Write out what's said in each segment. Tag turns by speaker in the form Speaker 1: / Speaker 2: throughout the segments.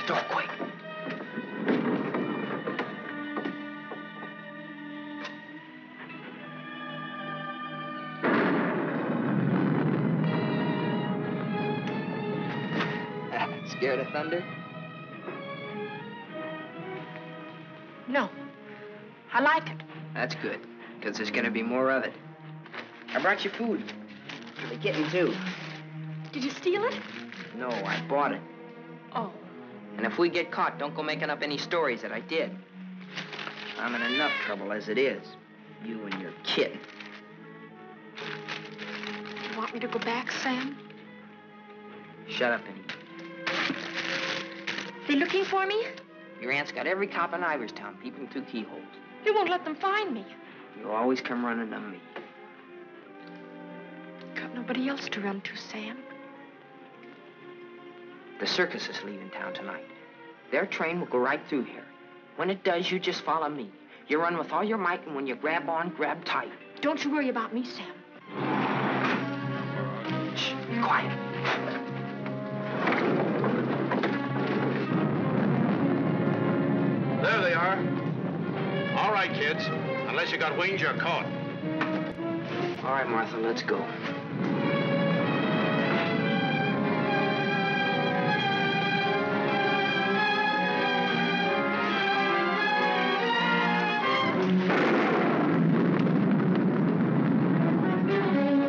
Speaker 1: door quick.
Speaker 2: Scared of thunder?
Speaker 3: No. I like it.
Speaker 2: That's good, because there's gonna be more of it. I brought you food. For the kitten, too.
Speaker 3: Did you steal it?
Speaker 2: No, I bought it.
Speaker 3: Oh.
Speaker 2: And if we get caught, don't go making up any stories that I did. I'm in enough trouble as it is. You and your kitten.
Speaker 3: You want me to go back, Sam?
Speaker 2: Shut up and eat.
Speaker 3: They looking for me?
Speaker 2: Your aunt's got every cop in Iverstown peeping through keyholes.
Speaker 3: You won't let them find me.
Speaker 2: You always come running to me.
Speaker 3: Got nobody else to run to, Sam.
Speaker 2: The circus is leaving town tonight. Their train will go right through here. When it does, you just follow me. You run with all your might, and when you grab on, grab tight.
Speaker 3: Don't you worry about me, Sam.
Speaker 2: Shh, be quiet.
Speaker 4: There they are. All right, kids. Unless you got wings, you're caught.
Speaker 2: All right, Martha, let's go.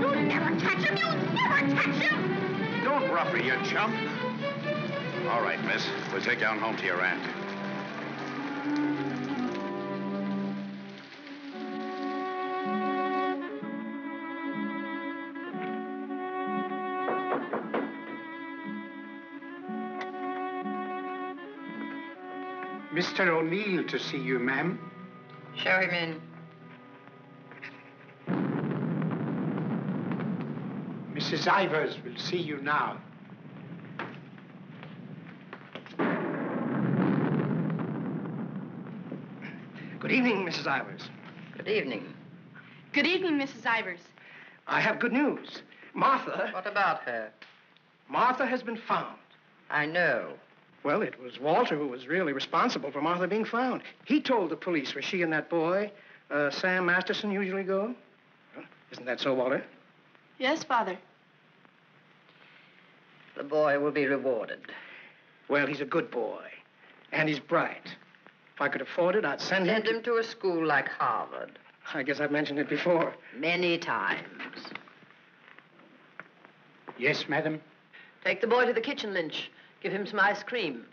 Speaker 3: You'll never catch him! You'll never catch him!
Speaker 4: Don't rough her, you chump. All right, miss. We'll take you on home to your aunt.
Speaker 5: Mr. O'Neill to see you, ma'am.
Speaker 2: Show him in.
Speaker 5: Mrs. Ivers will see you now.
Speaker 1: Good evening, Mrs. Ivers.
Speaker 2: Good evening.
Speaker 3: Good evening, Mrs. Ivers.
Speaker 1: I have good news. Martha...
Speaker 2: What about her?
Speaker 1: Martha has been found.
Speaker 2: I know.
Speaker 1: Well, it was Walter who was really responsible for Martha being found. He told the police where she and that boy, Sam Masterson, usually go. Well, isn't that so, Walter?
Speaker 3: Yes, Father.
Speaker 2: The boy will be rewarded.
Speaker 1: Well, he's a good boy. And he's bright. If I could afford it, I'd send him...
Speaker 2: Send him to a school like Harvard.
Speaker 1: I guess I've mentioned it before.
Speaker 2: Many times.
Speaker 5: Yes, madam.
Speaker 6: Take the boy to the kitchen, Lynch. Give him some ice cream.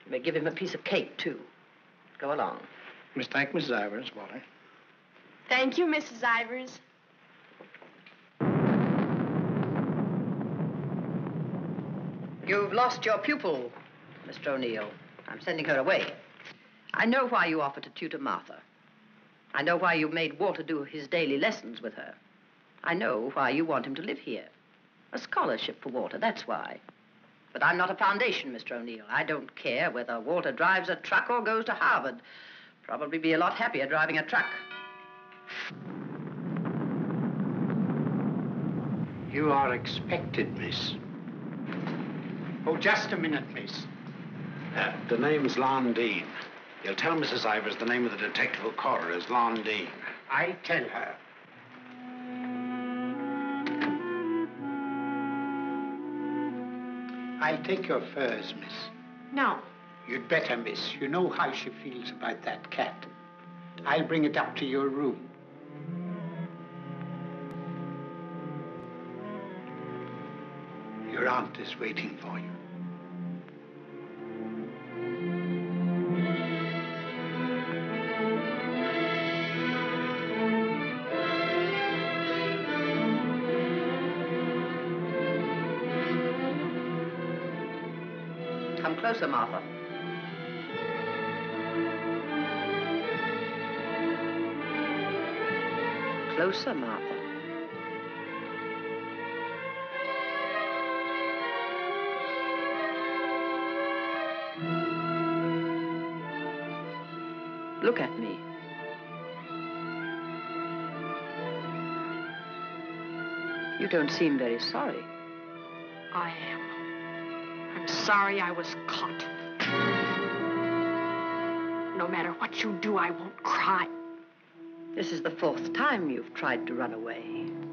Speaker 6: You may give him a piece of cake, too. Go along.
Speaker 1: Thank Mrs. Ivers, Walter.
Speaker 3: Thank you, Mrs. Ivers.
Speaker 6: You've lost your pupil, Mr. O'Neill. I'm sending her away. I know why you offered to tutor Martha. I know why you made Walter do his daily lessons with her. I know why you want him to live here. A scholarship for Walter, that's why. But I'm not a foundation, Mr. O'Neill. I don't care whether Walter drives a truck or goes to Harvard. Probably be a lot happier driving a truck.
Speaker 5: You are expected, miss. Oh, just a minute, miss.
Speaker 4: The name's Londine. You'll tell Mrs. Ivers the name of the detective who caught her is Londine.
Speaker 5: I'll tell her. I'll take your furs, miss.
Speaker 3: No.
Speaker 5: You'd better, miss. You know how she feels about that cat. I'll bring it up to your room. Your aunt is waiting for you.
Speaker 6: Come closer, Martha. Closer, Martha. Look at me. You don't seem very sorry.
Speaker 3: I am. I'm sorry I was caught. No matter what you do, I won't cry.
Speaker 6: This is the 4th time you've tried to run away.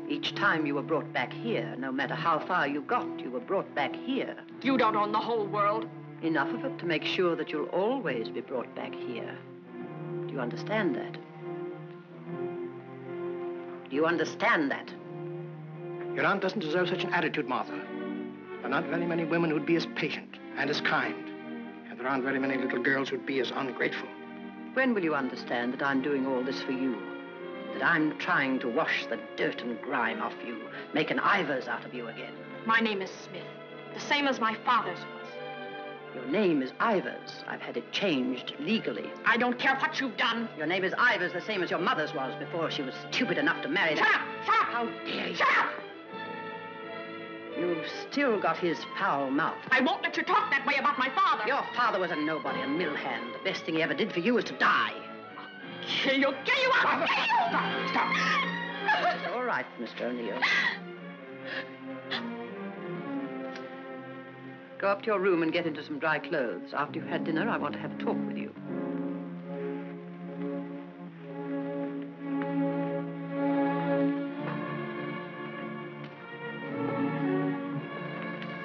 Speaker 6: Each time you were brought back here. No matter how far you got, you were brought back here.
Speaker 3: You don't own the whole world.
Speaker 6: Enough of it to make sure that you'll always be brought back here. Do you understand that? Do you understand that?
Speaker 1: Your aunt doesn't deserve such an attitude, Martha. There are not very many women who'd be as patient and as kind. And there aren't very many little girls who'd be as ungrateful.
Speaker 6: When will you understand that I'm doing all this for you? That I'm trying to wash the dirt and grime off you, make an Ivers out of you again?
Speaker 3: My name is Smith, the same as my father's was.
Speaker 6: Your name is Ivers. I've had it changed legally.
Speaker 3: I don't care what you've done.
Speaker 6: Your name is Ivers, the same as your mother's was before she was stupid enough to marry
Speaker 3: Shut
Speaker 6: that.
Speaker 3: up! Shut up!
Speaker 6: How dare you?
Speaker 3: Shut up!
Speaker 6: You've still got his foul mouth.
Speaker 3: I won't let you talk that way about my father.
Speaker 6: Your father was a nobody, a mill hand. The best thing he ever did for you was to die.
Speaker 3: Kill you! Kill you! I'll kill you!
Speaker 4: Stop!
Speaker 6: It's all right, Mr. O'Neill. Go up to your room and get into some dry clothes. After you've had dinner, I want to have a talk with you.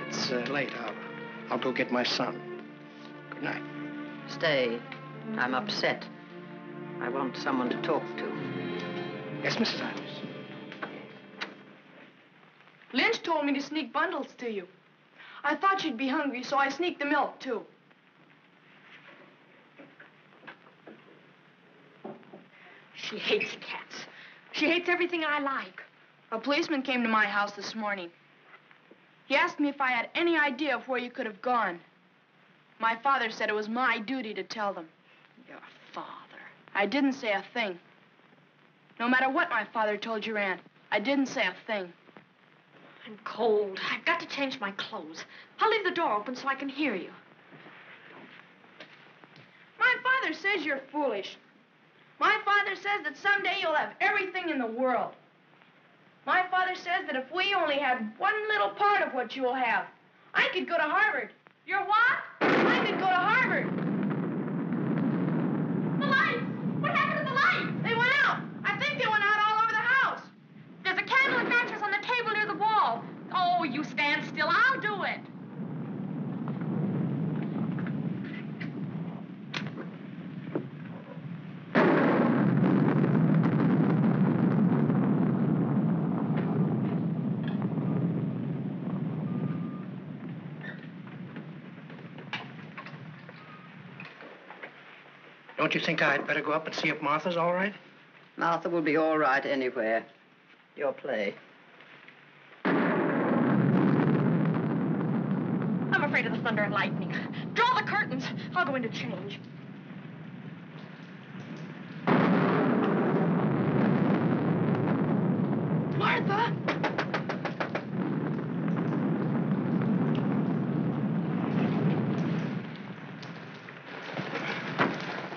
Speaker 1: It's late. I'll go get my son. Good night.
Speaker 6: Stay. I'm upset. I want someone to talk to.
Speaker 1: Yes, Mrs. Ivers.
Speaker 7: Lynch told me to sneak bundles to you. I thought you'd be hungry, so I sneaked the milk, too.
Speaker 3: She hates cats. She hates everything I like.
Speaker 7: A policeman came to my house this morning. He asked me if I had any idea of where you could have gone. My father said it was my duty to tell them.
Speaker 3: Your father.
Speaker 7: I didn't say a thing. No matter what my father told your aunt, I didn't say a thing.
Speaker 3: I'm cold. I've got to change my clothes. I'll leave the door open so I can hear you.
Speaker 7: My father says you're foolish. My father says that someday you'll have everything in the world. My father says that if we only had one little part of what you'll have, I could go to Harvard. You're what? I could go to Harvard.
Speaker 3: The lights! What happened to the lights?
Speaker 7: They went out. I think they went out all over the house.
Speaker 3: There's a candle and matches on the table near the wall. Oh, you stand still. I'll do it.
Speaker 1: Don't you think I'd better go up and see if Martha's all right?
Speaker 6: Martha will be all right anywhere. Your play.
Speaker 3: I'm afraid of the thunder and lightning. Draw the curtains. I'll go in to change.
Speaker 7: Martha!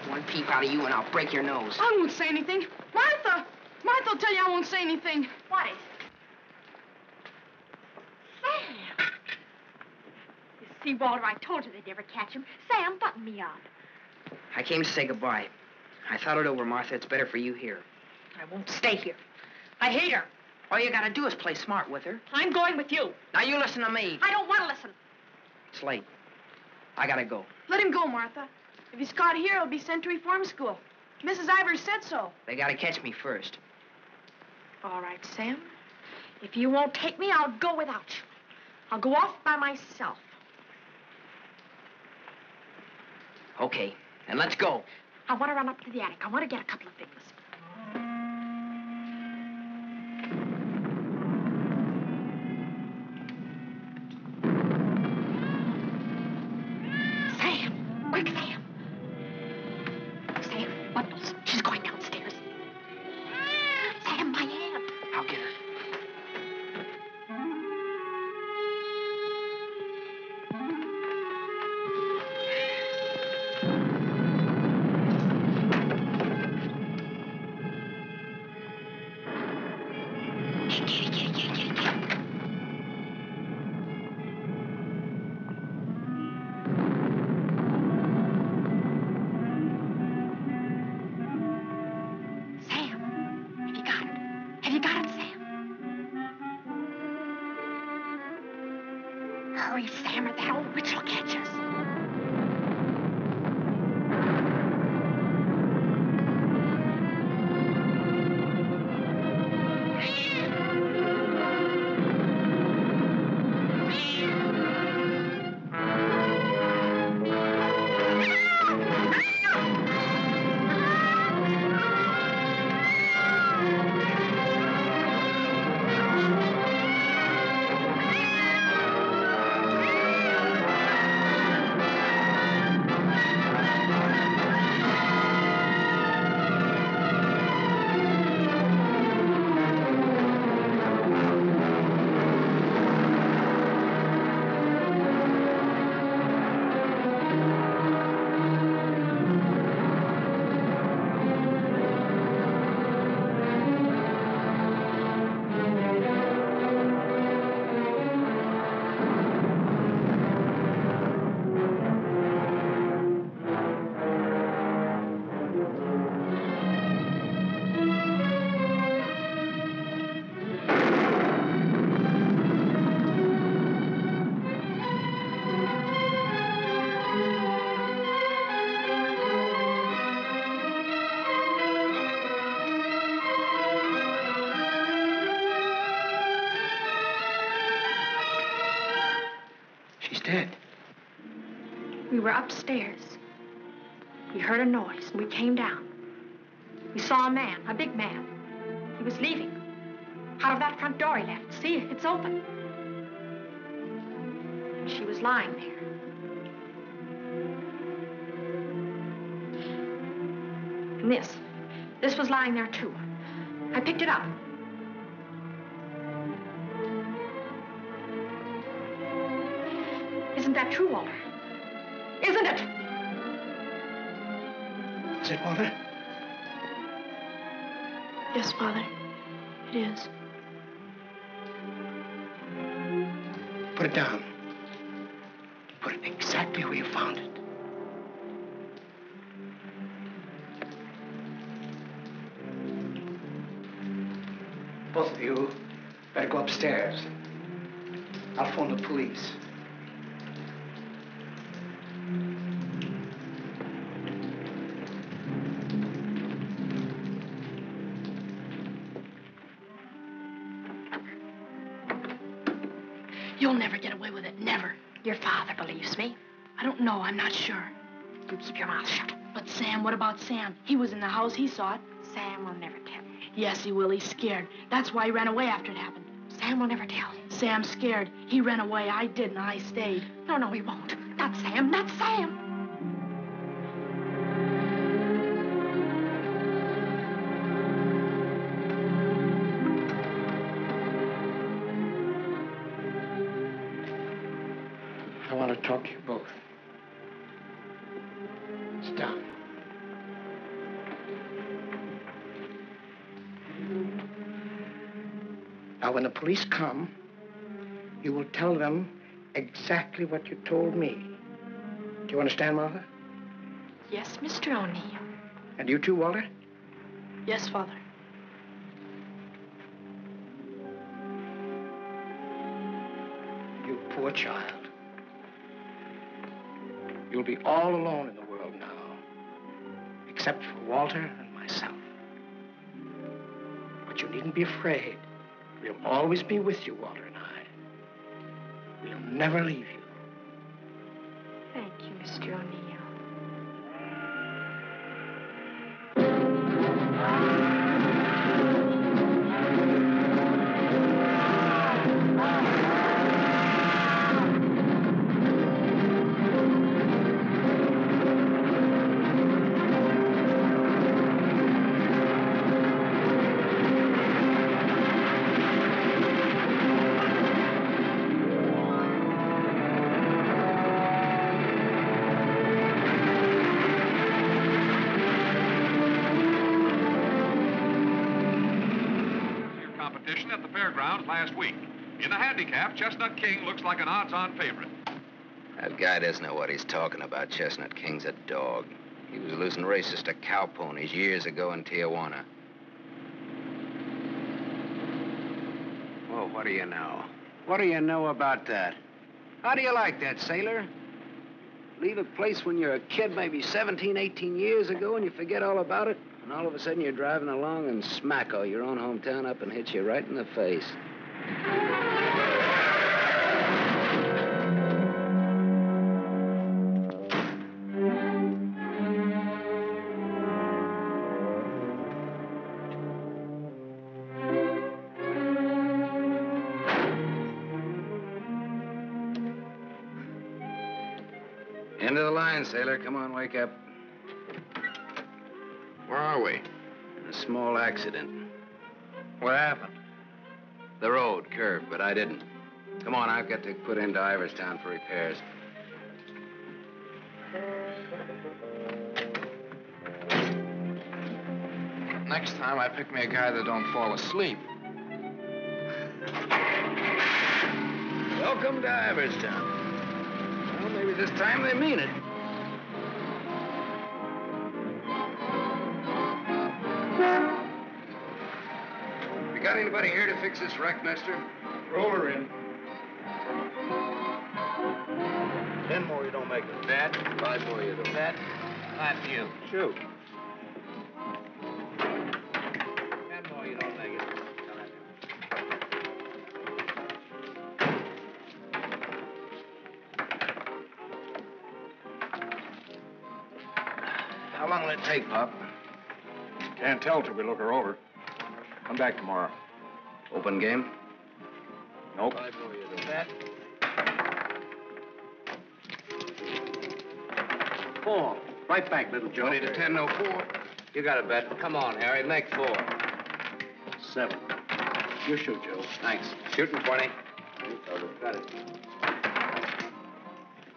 Speaker 2: One peep out of you and I'll break your nose.
Speaker 7: I won't say anything. Martha! Martha will tell you I won't say anything.
Speaker 3: What is it? Sam! You see, Walter, I told you they'd never catch him. Sam, button me up.
Speaker 2: I came to say goodbye. I thought it over, Martha. It's better for you here.
Speaker 3: I won't stay here. I hate her.
Speaker 2: All you gotta do is play smart with her.
Speaker 3: I'm going with you.
Speaker 2: Now you listen to me.
Speaker 3: I don't want to listen.
Speaker 2: It's late. I gotta go.
Speaker 7: Let him go, Martha. If he's caught here, he'll be sent to reform school. Mrs. Ivers said so.
Speaker 2: They gotta catch me first.
Speaker 3: All right, Sam. If you won't take me, I'll go without you. I'll go off by myself.
Speaker 2: Okay, and let's go.
Speaker 3: I want to run up to the attic. I want to get a couple of things. Sam! Quick, Sam! Sam, bundles. She's going downstairs. Sam, my hand.
Speaker 2: I'll get her.
Speaker 3: Hurry, Sam, or that old witch will catch us. We were upstairs. We heard a noise, and we came down. We saw a man, a big man. He was leaving. Out of that front door he left. See, it's open. She was lying there. And this was lying there, too. I picked it up. Isn't that true, Walter? Isn't it?
Speaker 1: Is it, Walter?
Speaker 3: Yes, Father. It is.
Speaker 1: Put it down. Put it exactly where you found it. Both of you better go upstairs. I'll phone the police.
Speaker 3: You'll never get away with it, never. Your father believes me. I don't know, I'm not sure. You keep your mouth shut. But Sam, what about Sam? He was in the house, he saw it. Sam will never tell. Yes, he will, he's scared. That's why he ran away after it happened. Sam will never tell. Sam's scared. He ran away, I didn't, I stayed. No, he won't. Not Sam, not Sam.
Speaker 1: I want to talk to you both. Sit down. Now, when the police come, you will tell them exactly what you told me. Do you understand, Martha?
Speaker 3: Yes, Mr. O'Neill.
Speaker 1: And you too, Walter?
Speaker 3: Yes, Father.
Speaker 1: You poor child. You'll be all alone in the world now, except for Walter and myself. But you needn't be afraid. We'll always be with you, Walter and I. We'll never leave you.
Speaker 3: Thank you, Mr. O'Neill.
Speaker 8: Last week. In the handicap, Chestnut King looks like an odds-on favorite.
Speaker 9: That guy doesn't know what he's talking about. Chestnut King's a dog. He was losing races to cow ponies years ago in Tijuana.
Speaker 4: Well, what do you know? What do you know about that? How do you like that, sailor? Leave a place when you're a kid, maybe 17, 18 years ago, and you forget all about it, and all of a sudden you're driving along and smack-o, your own hometown up and hits you right in the face.
Speaker 9: End of the line, sailor. Come on, wake up.
Speaker 8: Where are we?
Speaker 9: A small accident.
Speaker 8: What happened?
Speaker 9: The road curved, but I didn't. Come on, I've got to put into Iverstown for repairs.
Speaker 8: Next time, I pick me a guy that don't fall asleep.
Speaker 9: Welcome to Iverstown. Well, maybe this time they mean it. You got anybody here to fix this wreck, mister?
Speaker 1: Roll her in.
Speaker 4: 10 more, you don't make it.
Speaker 9: That. 5 more, you don't.
Speaker 4: That. Not you.
Speaker 1: Shoot.
Speaker 4: 10 more, you don't make it.
Speaker 9: How long will it take, Pop?
Speaker 8: Can't tell till we look her over. Come back tomorrow.
Speaker 9: Open game?
Speaker 8: Nope.
Speaker 4: 5 more, you don't. That.
Speaker 1: 4. Right back, little Joe.
Speaker 9: 20 to 10, no 4.
Speaker 4: You got it, Bet. Come on, Harry, make 4.
Speaker 1: 7. You shoot, Joe.
Speaker 9: Thanks.
Speaker 4: Shooting 20. Got it.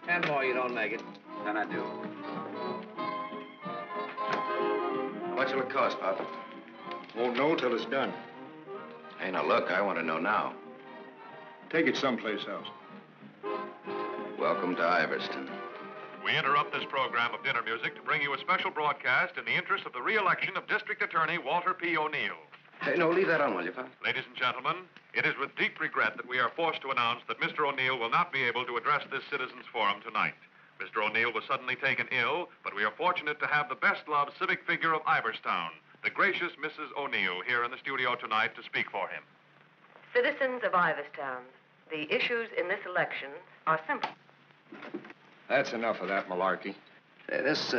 Speaker 4: 10 more, you don't make it.
Speaker 9: Then I do. How much will it cost, Pop?
Speaker 8: Won't know till it's done.
Speaker 9: Hey, now look, I want to know now.
Speaker 8: Take it someplace else.
Speaker 9: Welcome to Iverstown.
Speaker 8: We interrupt this program of dinner music to bring you a special broadcast in the interest of the re-election of District Attorney Walter P. O'Neill.
Speaker 9: Hey, no, leave that on, will you, Pop?
Speaker 8: Ladies and gentlemen, it is with deep regret that we are forced to announce that Mr. O'Neill will not be able to address this citizens' forum tonight. Mr. O'Neill was suddenly taken ill, but we are fortunate to have the best-loved civic figure of Iverstown, the gracious Mrs. O'Neill, here in the studio tonight to speak for him.
Speaker 10: Citizens of Iverstown, the issues in this election are simple.
Speaker 8: That's enough of that malarkey.
Speaker 9: Say, this,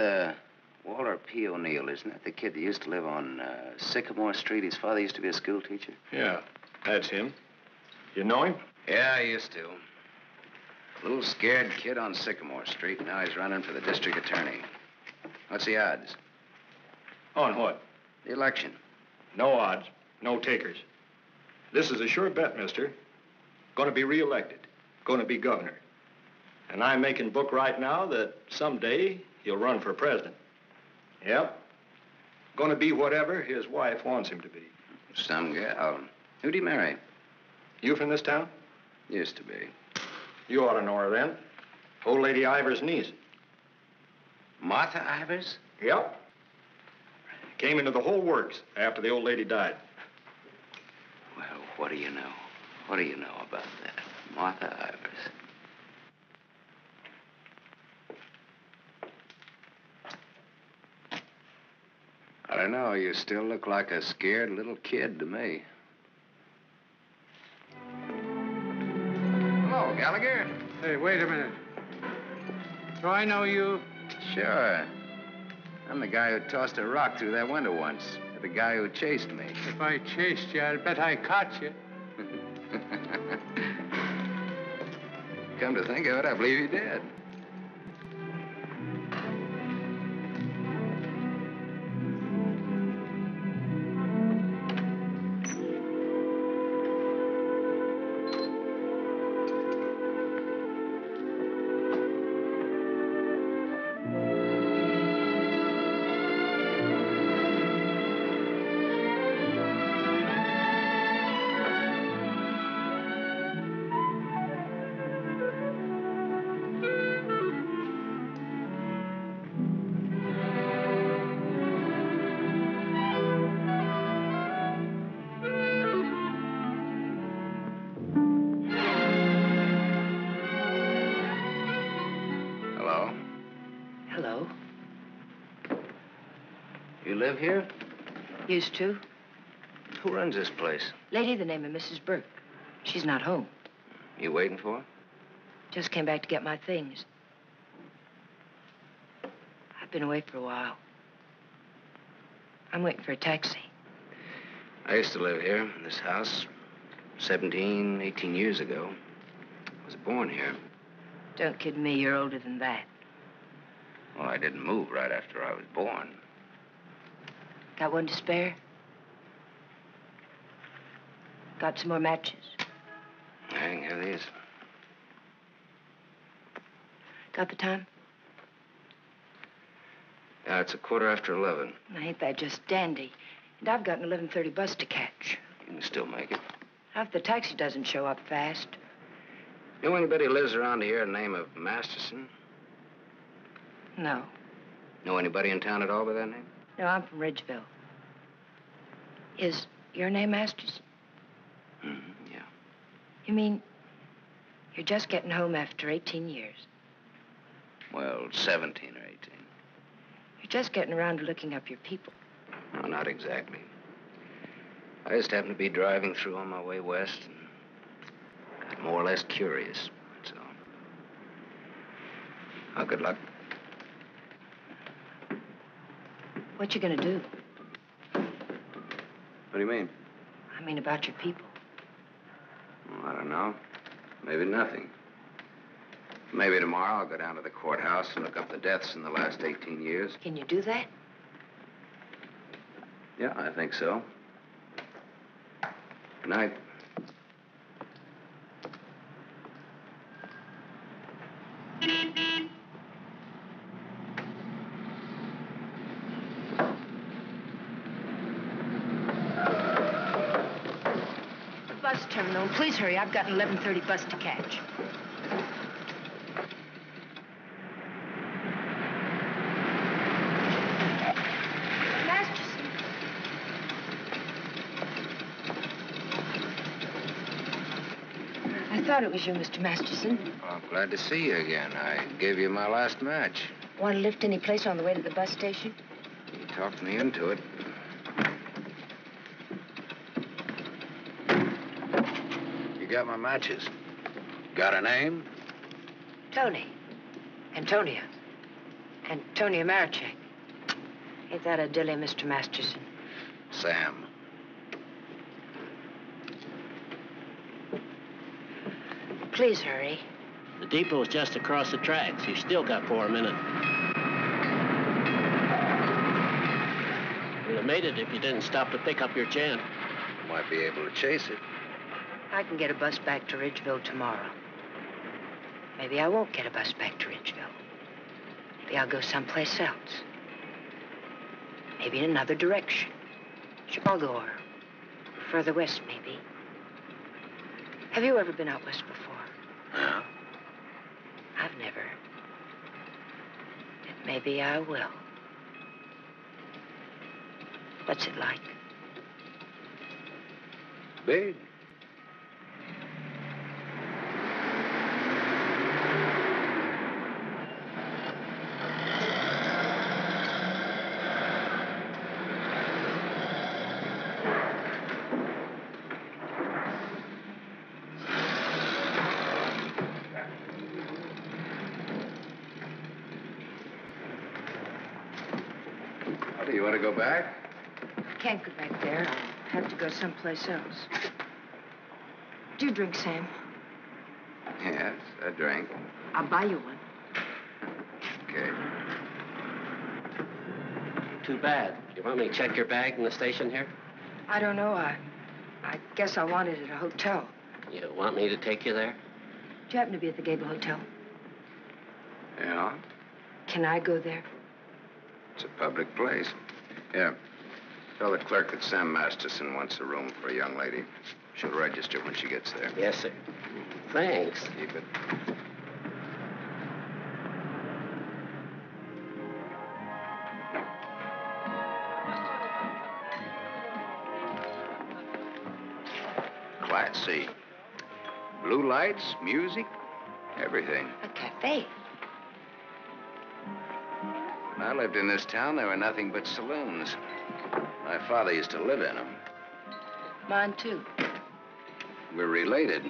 Speaker 9: Walter P. O'Neill, isn't that the kid that used to live on Sycamore Street? His father used to be a school teacher.
Speaker 8: Yeah, that's him. You know him?
Speaker 9: Yeah, I used to. Little scared kid on Sycamore Street. Now he's running for the district attorney. What's the odds?
Speaker 8: On what?
Speaker 9: The election.
Speaker 8: No odds, no takers. This is a sure bet, mister. Going to be reelected. Going to be governor. And I'm making book right now that someday he'll run for president. Yep. Going to be whatever his wife wants him to be.
Speaker 9: Some gal. Who'd he marry?
Speaker 8: You from this town?
Speaker 9: Used to be.
Speaker 8: You ought to know her then. Old Lady Ivers' niece.
Speaker 9: Martha Ivers?
Speaker 8: Yep. Came into the whole works after the old lady died.
Speaker 9: Well, what do you know? What do you know about that? Martha Ivers. I don't know. You still look like a scared little kid to me. Hello, Gallagher.
Speaker 5: Hey, wait a minute. Do I know you?
Speaker 9: Sure. I'm the guy who tossed a rock through that window once. The guy who chased me.
Speaker 5: If I chased you, I'll bet I caught you.
Speaker 9: Come to think of it, I believe you did.
Speaker 4: You live here?
Speaker 6: Used to.
Speaker 4: Who runs this place?
Speaker 6: Lady, the name of Mrs. Burke. She's not home.
Speaker 4: You waiting for her?
Speaker 6: Just came back to get my things. I've been away for a while. I'm waiting for a taxi.
Speaker 4: I used to live here, in this house, 17, 18 years ago. I was born here.
Speaker 6: Don't kid me, you're older than that.
Speaker 4: Well, I didn't move right after I was born.
Speaker 6: Got one to spare? Got some more matches?
Speaker 4: I can have these.
Speaker 6: Got the time?
Speaker 4: Yeah, it's 11:15.
Speaker 6: Ain't that just dandy? And I've got an 11:30 bus to catch.
Speaker 4: You can still make it.
Speaker 6: If the taxi doesn't show up fast.
Speaker 4: You know anybody who lives around here the name of Masterson?
Speaker 6: No.
Speaker 4: Know anybody in town at all by that name?
Speaker 6: No, I'm from Ridgeville. Is your name Masterson?
Speaker 4: Yeah.
Speaker 6: You mean you're just getting home after 18 years?
Speaker 4: Well, 17 or 18.
Speaker 6: You're just getting around to looking up your people.
Speaker 4: No, not exactly. I just happened to be driving through on my way west and got more or less curious, that's all. Oh, good luck.
Speaker 6: What you gonna do?
Speaker 4: What do you mean?
Speaker 6: I mean about your people.
Speaker 4: Well, I don't know. Maybe nothing. Maybe tomorrow I'll go down to the courthouse and look up the deaths in the last 18 years.
Speaker 6: Can you do that?
Speaker 4: Yeah, I think so. Good night.
Speaker 6: Bus terminal. Please hurry. I've got an 11:30 bus to catch. Masterson. I thought it was you, Mr. Masterson.
Speaker 9: Well, I'm glad to see you again. I gave you my last match.
Speaker 6: Want to lift any place on the way to the bus station?
Speaker 9: You talked me into it. You got my matches. Got a name?
Speaker 6: Toni. Antonia. Antonia Marachek. Ain't that a dilly, Mr. Masterson?
Speaker 9: Sam.
Speaker 6: Please hurry.
Speaker 11: The depot's just across the tracks. You still got 4 minutes. You'd have made it if you didn't stop to pick up your gent.
Speaker 9: Might be able to chase it.
Speaker 6: I can get a bus back to Ridgeville tomorrow. Maybe I won't get a bus back to Ridgeville. Maybe I'll go someplace else. Maybe in another direction. Chicago or further west, maybe. Have you ever been out west before?
Speaker 9: Yeah?
Speaker 6: I've never. And maybe I will. What's it like?
Speaker 9: Big.
Speaker 4: You want to go back?
Speaker 6: Can't go back there. I'll have to go someplace else. Do you drink, Sam?
Speaker 4: Yes, I drank.
Speaker 6: I'll buy you one.
Speaker 4: Okay.
Speaker 11: Too bad. You want me to check your bag in the station here?
Speaker 6: I don't know. I guess I want it at a hotel.
Speaker 11: You want me to take you there?
Speaker 6: Do you happen to be at the Gable Hotel?
Speaker 4: Yeah?
Speaker 6: Can I go there?
Speaker 4: It's a public place. Yeah. Tell the clerk that Sam Masterson wants a room for a young lady. She'll register when she gets there.
Speaker 11: Yes, sir. Thanks.
Speaker 4: Keep it. Class C. Blue lights, music, everything.
Speaker 6: A cafe.
Speaker 9: When I lived in this town, there were nothing but saloons. My father used to live in them.
Speaker 3: Mine, too.
Speaker 9: We're related.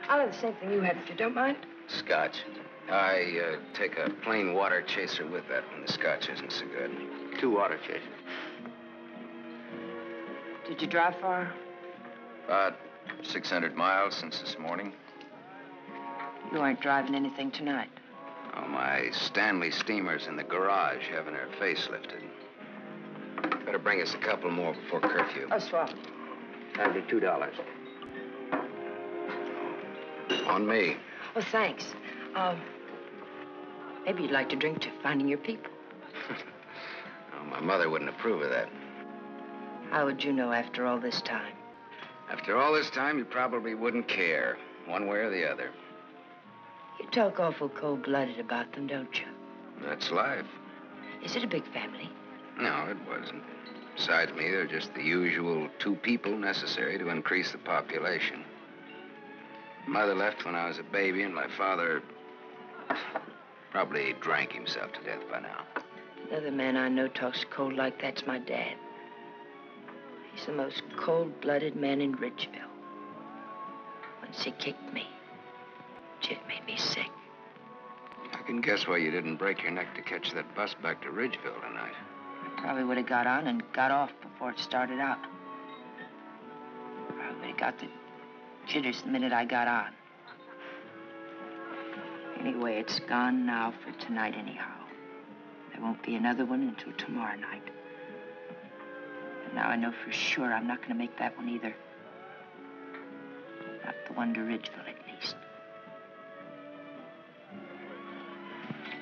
Speaker 3: I'll have the same thing you had, if you don't mind.
Speaker 9: Scotch. I take a plain water chaser with that when the scotch isn't so good. 2 water chasers.
Speaker 3: Did you drive far?
Speaker 9: About 600 miles since this morning.
Speaker 3: You aren't driving anything tonight.
Speaker 9: Oh, my Stanley steamer's in the garage having her face lifted. Better bring us a couple more before curfew.
Speaker 3: Oh, swell.
Speaker 9: That'll be $2. On me.
Speaker 3: Oh, thanks. Maybe you'd like to drink to finding your people.
Speaker 9: Oh, my mother wouldn't approve of that.
Speaker 3: How would you know after all this time?
Speaker 9: After all this time, you probably wouldn't care, one way or the other.
Speaker 3: You talk awful cold-blooded about them, don't you?
Speaker 9: That's life.
Speaker 3: Is it a big family?
Speaker 9: No, it wasn't. Besides me, they're just the usual 2 people necessary to increase the population. Mother left when I was a baby, and my father probably drank himself to death by now.
Speaker 3: Another man I know talks cold like that's my dad. He's the most cold-blooded man in Ridgeville. Once he kicked me. It made me sick.
Speaker 9: I can guess why you didn't break your neck to catch that bus back to Ridgeville tonight.
Speaker 3: I probably would have got on and got off before it started out. Probably would have got the jitters the minute I got on. Anyway, it's gone now for tonight anyhow. There won't be another one until tomorrow night. And now I know for sure I'm not going to make that one either. Not the one to Ridgeville, at least.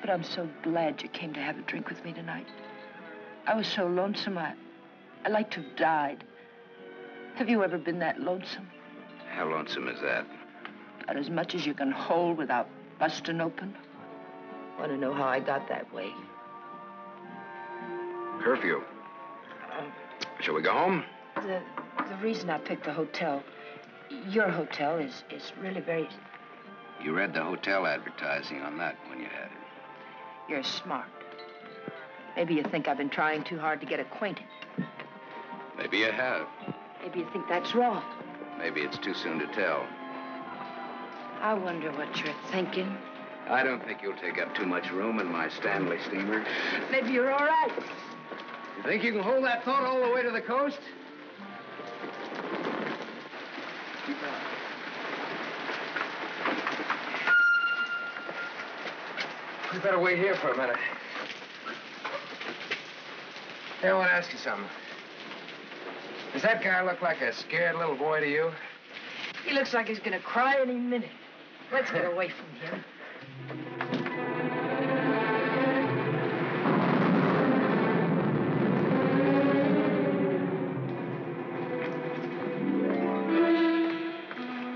Speaker 3: But I'm so glad you came to have a drink with me tonight. I was so lonesome, I'd like to have died. Have you ever been that lonesome?
Speaker 9: How lonesome is that?
Speaker 3: About as much as you can hold without busting open. Want to know how I got that way?
Speaker 9: Curfew. Shall we go home?
Speaker 3: The reason I picked the hotel, your hotel, is really very...
Speaker 9: You read the hotel advertising on that when you had it.
Speaker 3: You're smart. Maybe you think I've been trying too hard to get acquainted.
Speaker 9: Maybe you have.
Speaker 3: Maybe you think that's wrong.
Speaker 9: Maybe it's too soon to tell.
Speaker 3: I wonder what you're thinking.
Speaker 9: I don't think you'll take up too much room in my Stanley steamer.
Speaker 3: Maybe you're all right.
Speaker 4: You think you can hold that thought all the way to the coast? We better wait here for a minute. Hey, I want to ask you something. Does that guy look like a scared little boy to you?
Speaker 3: He looks like he's going to cry any minute. Let's get away from him.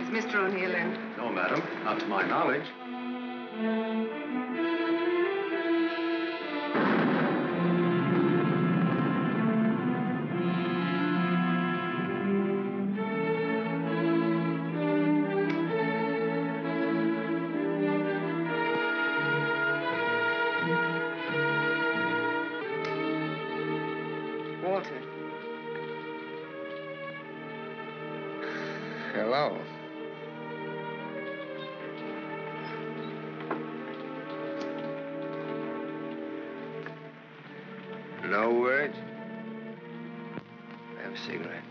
Speaker 10: Is Mr. O'Neill in?
Speaker 8: No, madam. Not to my knowledge.
Speaker 10: Walter.
Speaker 4: Hello. No words? Have a cigarette.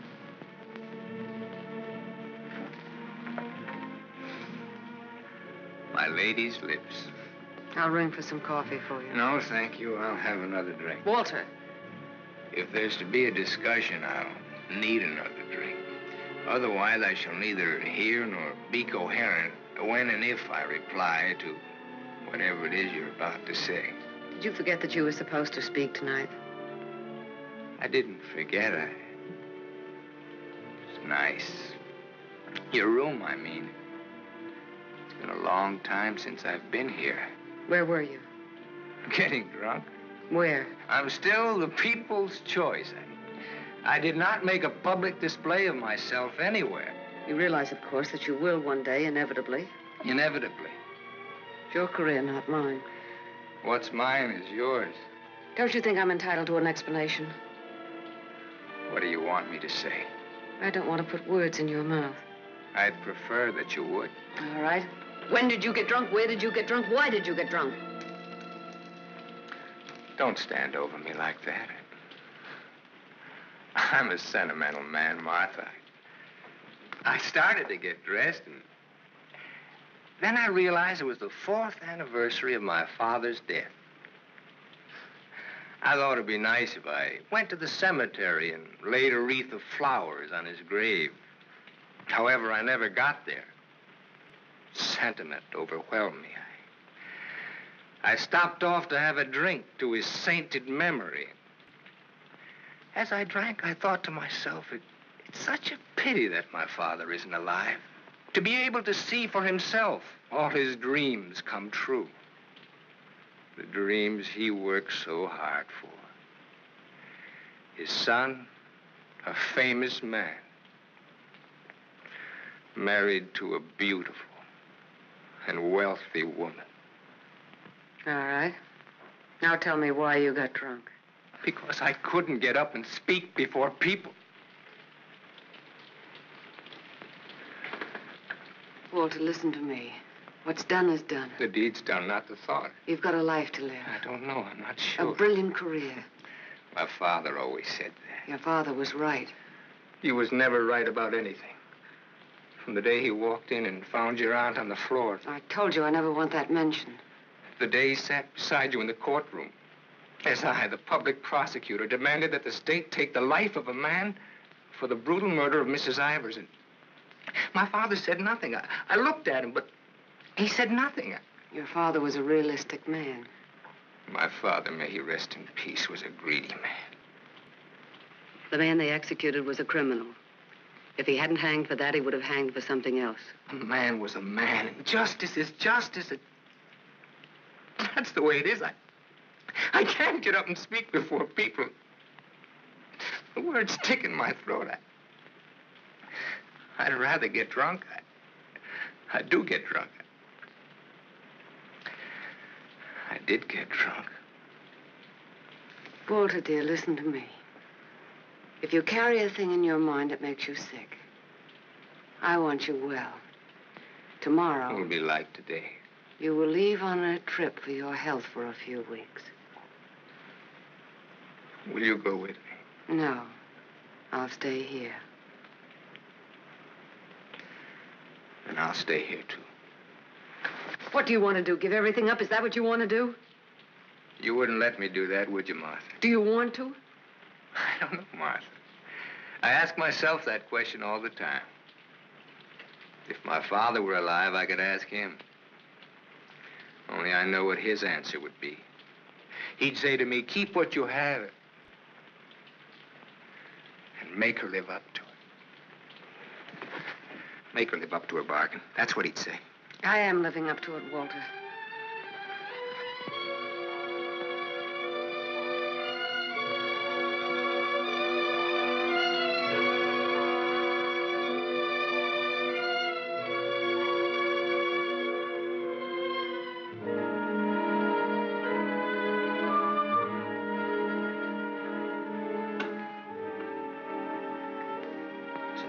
Speaker 4: My lady's lips.
Speaker 10: I'll ring for some coffee for you.
Speaker 4: No, thank you. I'll have another drink.
Speaker 10: Walter.
Speaker 4: If there's to be a discussion, I'll need another drink. Otherwise, I shall neither hear nor be coherent when and if I reply to whatever it is you're about to say.
Speaker 10: Did you forget that you were supposed to speak tonight?
Speaker 4: I didn't forget. It's nice. Your room, I mean. It's been a long time since I've been here.
Speaker 10: Where were you?
Speaker 4: Getting drunk.
Speaker 10: Where?
Speaker 4: I'm still the people's choice. I did not make a public display of myself anywhere.
Speaker 10: You realize, of course, that you will one day, inevitably.
Speaker 4: Inevitably.
Speaker 10: It's your career, not mine.
Speaker 4: What's mine is yours.
Speaker 12: Don't you think I'm entitled to an explanation?
Speaker 9: What do you want me to say?
Speaker 12: I don't want to put words in your mouth.
Speaker 9: I'd prefer that you would.
Speaker 12: All right. When did you get drunk? Where did you get drunk? Why did you get drunk?
Speaker 9: Don't stand over me like that. I'm a sentimental man, Martha. I started to get dressed, and then I realized it was the 4th anniversary of my father's death. I thought it'd be nice if I went to the cemetery and laid a wreath of flowers on his grave. However, I never got there. Sentiment overwhelmed me. I stopped off to have a drink to his sainted memory. As I drank, I thought to myself, it's such a pity that my father isn't alive. To be able to see for himself all his dreams come true. The dreams he worked so hard for. His son, a famous man, married to a beautiful and wealthy woman.
Speaker 12: All right. Now tell me why you got drunk.
Speaker 9: Because I couldn't get up and speak before people.
Speaker 12: Walter, listen to me. What's done is done.
Speaker 9: The deed's done, not the thought.
Speaker 12: You've got a life to live.
Speaker 9: I don't know. I'm not sure.
Speaker 12: A brilliant career.
Speaker 9: My father always said that.
Speaker 12: Your father was right.
Speaker 9: He was never right about anything. From the day he walked in and found your aunt on the floor.
Speaker 12: I told you I never want that mentioned.
Speaker 9: The day he sat beside you in the courtroom. As I, the public prosecutor, demanded that the state take the life of a man for the brutal murder of Mrs. Ivers. And my father said nothing. I looked at him, but he said nothing.
Speaker 12: Your father was a realistic man.
Speaker 9: My father, may he rest in peace, was a greedy man.
Speaker 12: The man they executed was a criminal. If he hadn't hanged for that, he would have hanged for something else.
Speaker 9: A man was a man, and justice is justice. That's the way it is. I can't get up and speak before people. The words stick in my throat. I'd rather get drunk. I do get drunk. I did get drunk.
Speaker 12: Walter, dear, listen to me. If you carry a thing in your mind that makes you sick, I want you well. Tomorrow...
Speaker 9: It'll be like today.
Speaker 12: You will leave on a trip for your health for a few weeks.
Speaker 9: Will you go with me?
Speaker 12: No. I'll stay here.
Speaker 9: And I'll stay here, too.
Speaker 12: What do you want to do? Give everything up? Is that what you want to do?
Speaker 9: You wouldn't let me do that, would you, Martha?
Speaker 12: Do you want to?
Speaker 9: I don't know, Martha. I ask myself that question all the time. If my father were alive, I could ask him. Only I know what his answer would be. He'd say to me, keep what you have and make her live up to it. Make her live up to her bargain. That's what he'd say.
Speaker 12: I am living up to it, Walter.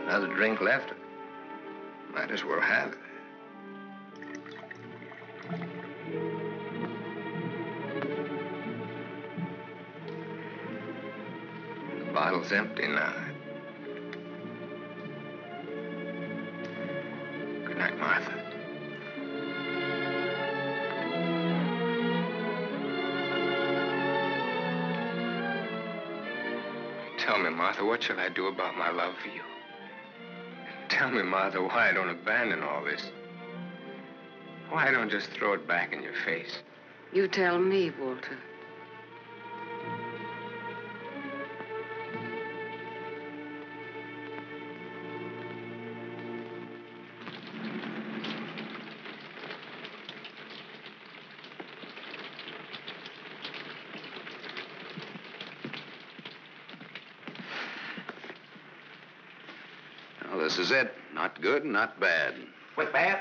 Speaker 9: Another drink left. Might as well have it. The bottle's empty now. Good night, Martha. Tell me, Martha, what shall I do about my love for you? Tell me, Martha, why I don't abandon all this. Why I don't just throw it back in your face.
Speaker 12: You tell me, Walter.
Speaker 9: Well, this is it. Not good, not bad.
Speaker 4: With Bath?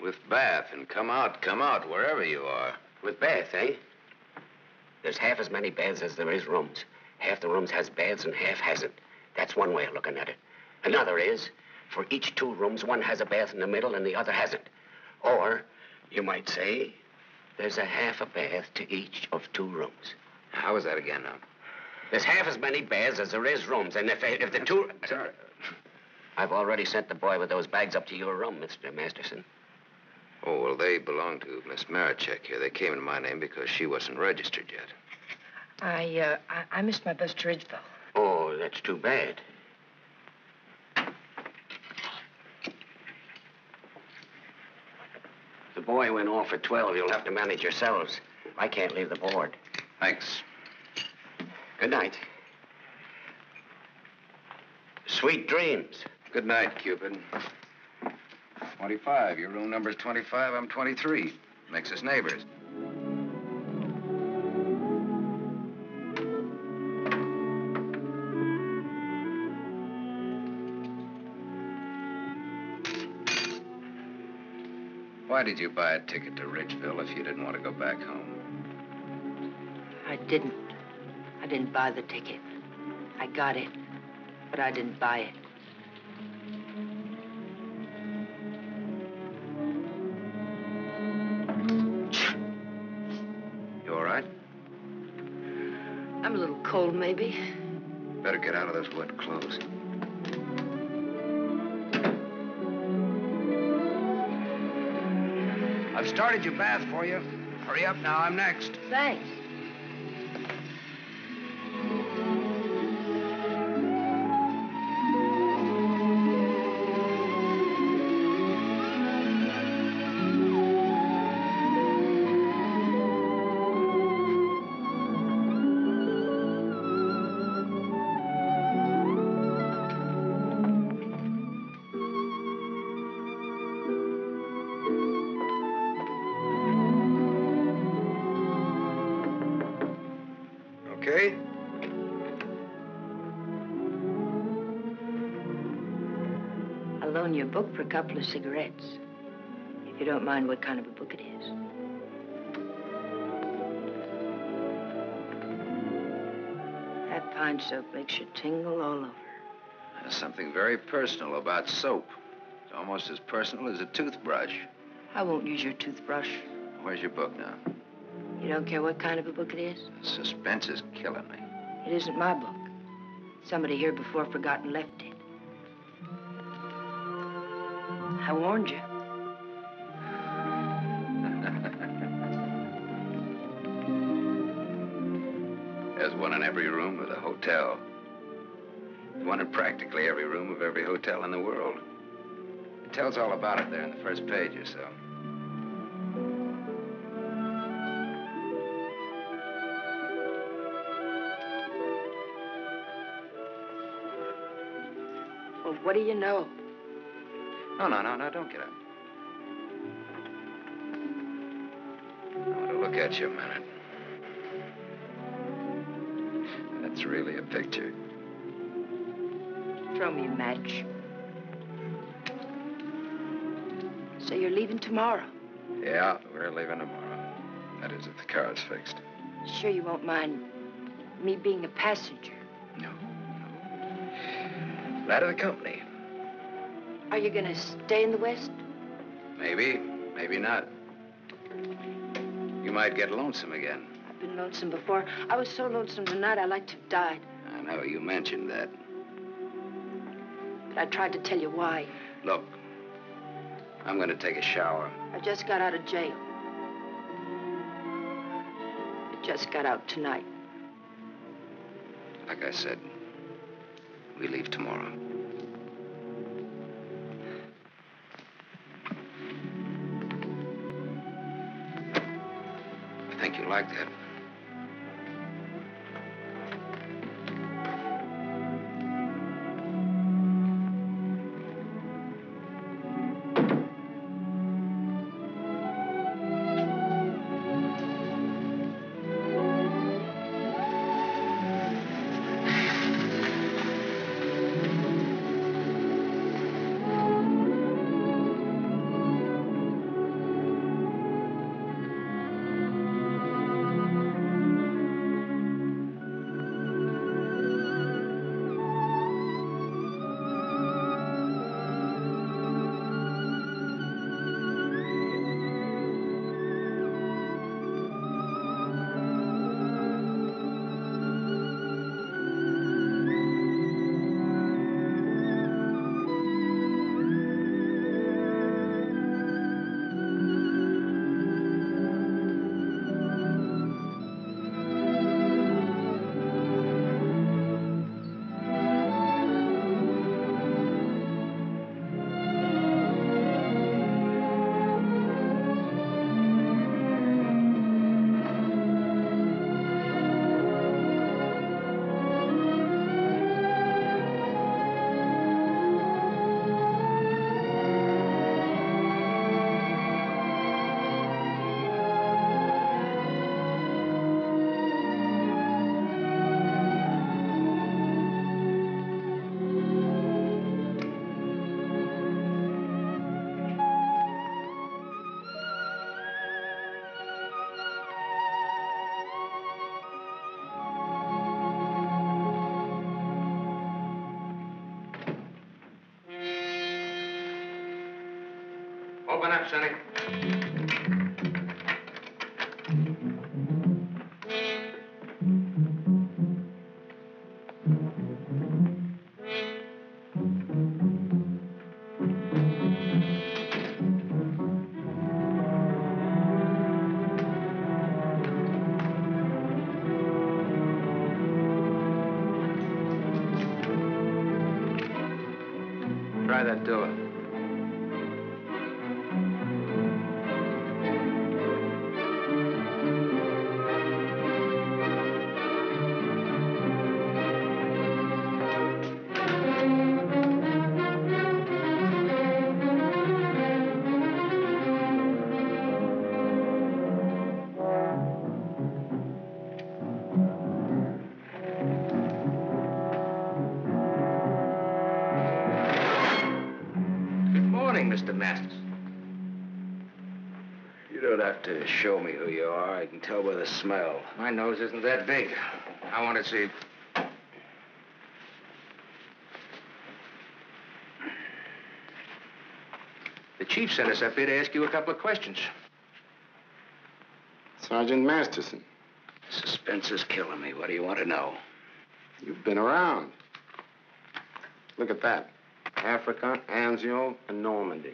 Speaker 9: With Bath, and come out, wherever you are.
Speaker 4: With Bath, eh?
Speaker 13: There's half as many baths as there is rooms. Half the rooms has baths and half hasn't. That's one way of looking at it. Another is, for each 2 rooms, one has a bath in the middle and the other hasn't. Or, you might say, there's a half a bath to each of 2 rooms.
Speaker 4: How is that again now?
Speaker 13: There's half as many baths as there is rooms, and if the 2...
Speaker 4: Sorry.
Speaker 13: I've already sent the boy with those bags up to your room, Mr. Masterson.
Speaker 9: Oh, well, they belong to Miss Marachek here. They came in my name because she wasn't registered yet.
Speaker 2: I missed my bus to Ridgeville.
Speaker 13: Oh, that's too bad. The boy went off for 12. You'll have to manage yourselves. I can't leave the board.
Speaker 4: Thanks.
Speaker 13: Good night. Sweet dreams.
Speaker 4: Good night, Cupid. 25. Your room number's 25. I'm 23. Makes us neighbors. Why did you buy a ticket to Ridgeville if you didn't want to go back home?
Speaker 2: I didn't. I didn't buy the ticket. I got it, but I didn't buy it.
Speaker 4: You all right?
Speaker 2: I'm a little cold, maybe.
Speaker 4: Better get out of those wet clothes. I've started your bath for you. Hurry up now, I'm next.
Speaker 2: Thanks.
Speaker 8: Okay?
Speaker 2: I'll loan you a book for a couple of cigarettes. If you don't mind what kind of a book it is. That pine soap makes you tingle all over.
Speaker 4: There's something very personal about soap. It's almost as personal as a toothbrush.
Speaker 2: I won't use your toothbrush.
Speaker 4: Where's your book now?
Speaker 2: You don't care what kind of a book it is?
Speaker 4: The suspense is killing me.
Speaker 2: It isn't my book. Somebody here before forgot and left it. I warned you.
Speaker 4: There's one in every room of the hotel. One in practically every room of every hotel in the world. It tells all about it there in the first page or so.
Speaker 2: Well, what do you know?
Speaker 4: No, don't get up. I want to look at you a minute. That's really a picture.
Speaker 2: Throw me a match. So you're leaving tomorrow?
Speaker 4: Yeah, we're leaving tomorrow. That is, if the car's fixed.
Speaker 2: Sure you won't mind me being a passenger?
Speaker 4: No. Glad of the company.
Speaker 2: Are you gonna stay in the West?
Speaker 4: Maybe, maybe not. You might get lonesome again.
Speaker 2: I've been lonesome before. I was so lonesome tonight I'd like to have died.
Speaker 4: I know, you mentioned that.
Speaker 2: But I tried to tell you why.
Speaker 4: Look, I'm going to take a shower.
Speaker 2: I just got out of jail. I just got out tonight.
Speaker 4: Like I said, we leave tomorrow. I think you like that.
Speaker 9: Open up, Sonny. Try that door. Mr. Masterson.
Speaker 4: You don't have to show me who you are. I can tell by the smell.
Speaker 9: My nose isn't that big. I want to see. The chief sent us up here to ask you a couple of questions.
Speaker 14: Sergeant Masterson.
Speaker 4: Suspense is killing me. What do you want to know?
Speaker 14: You've been around. Look at that. Africa, Anzio, and Normandy.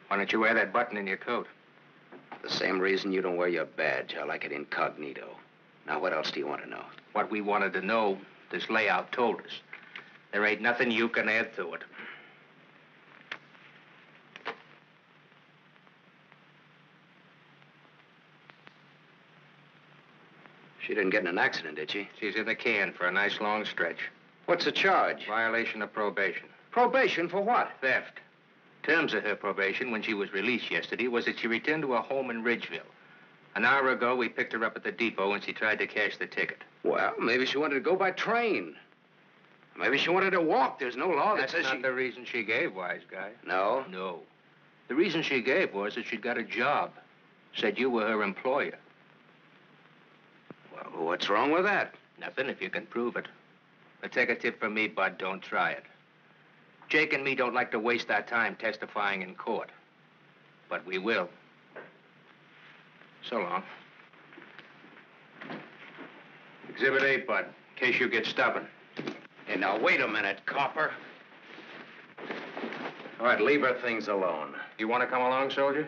Speaker 9: Why don't you wear that button in your coat?
Speaker 4: The same reason you don't wear your badge. I like it incognito. Now, what else do you want to know?
Speaker 9: What we wanted to know, this layout told us. There ain't nothing you can add to it.
Speaker 4: She didn't get in an accident, did she?
Speaker 9: She's in the can for a nice long stretch.
Speaker 4: What's the charge?
Speaker 9: Violation of probation.
Speaker 4: Probation for what?
Speaker 9: Theft. Terms of her probation when she was released yesterday was that she returned to a home in Ridgeville. An hour ago, we picked her up at the depot and she tried to cash the ticket.
Speaker 4: Well, maybe she wanted to go by train. Maybe she wanted to walk. There's no law that says
Speaker 9: That's not the reason she gave, wise guy.
Speaker 4: No?
Speaker 9: No. The reason she gave was that she'd got a job. Said you were her employer.
Speaker 4: Well, what's wrong with that?
Speaker 9: Nothing if you can prove it. But take a tip from me, Bud, don't try it. Jake and me don't like to waste our time testifying in court. But we will. So long. Exhibit 8, Bud, in case you get stubborn.
Speaker 4: Hey, now, wait a minute, copper. All right, leave her things alone.
Speaker 9: You want to come along, soldier?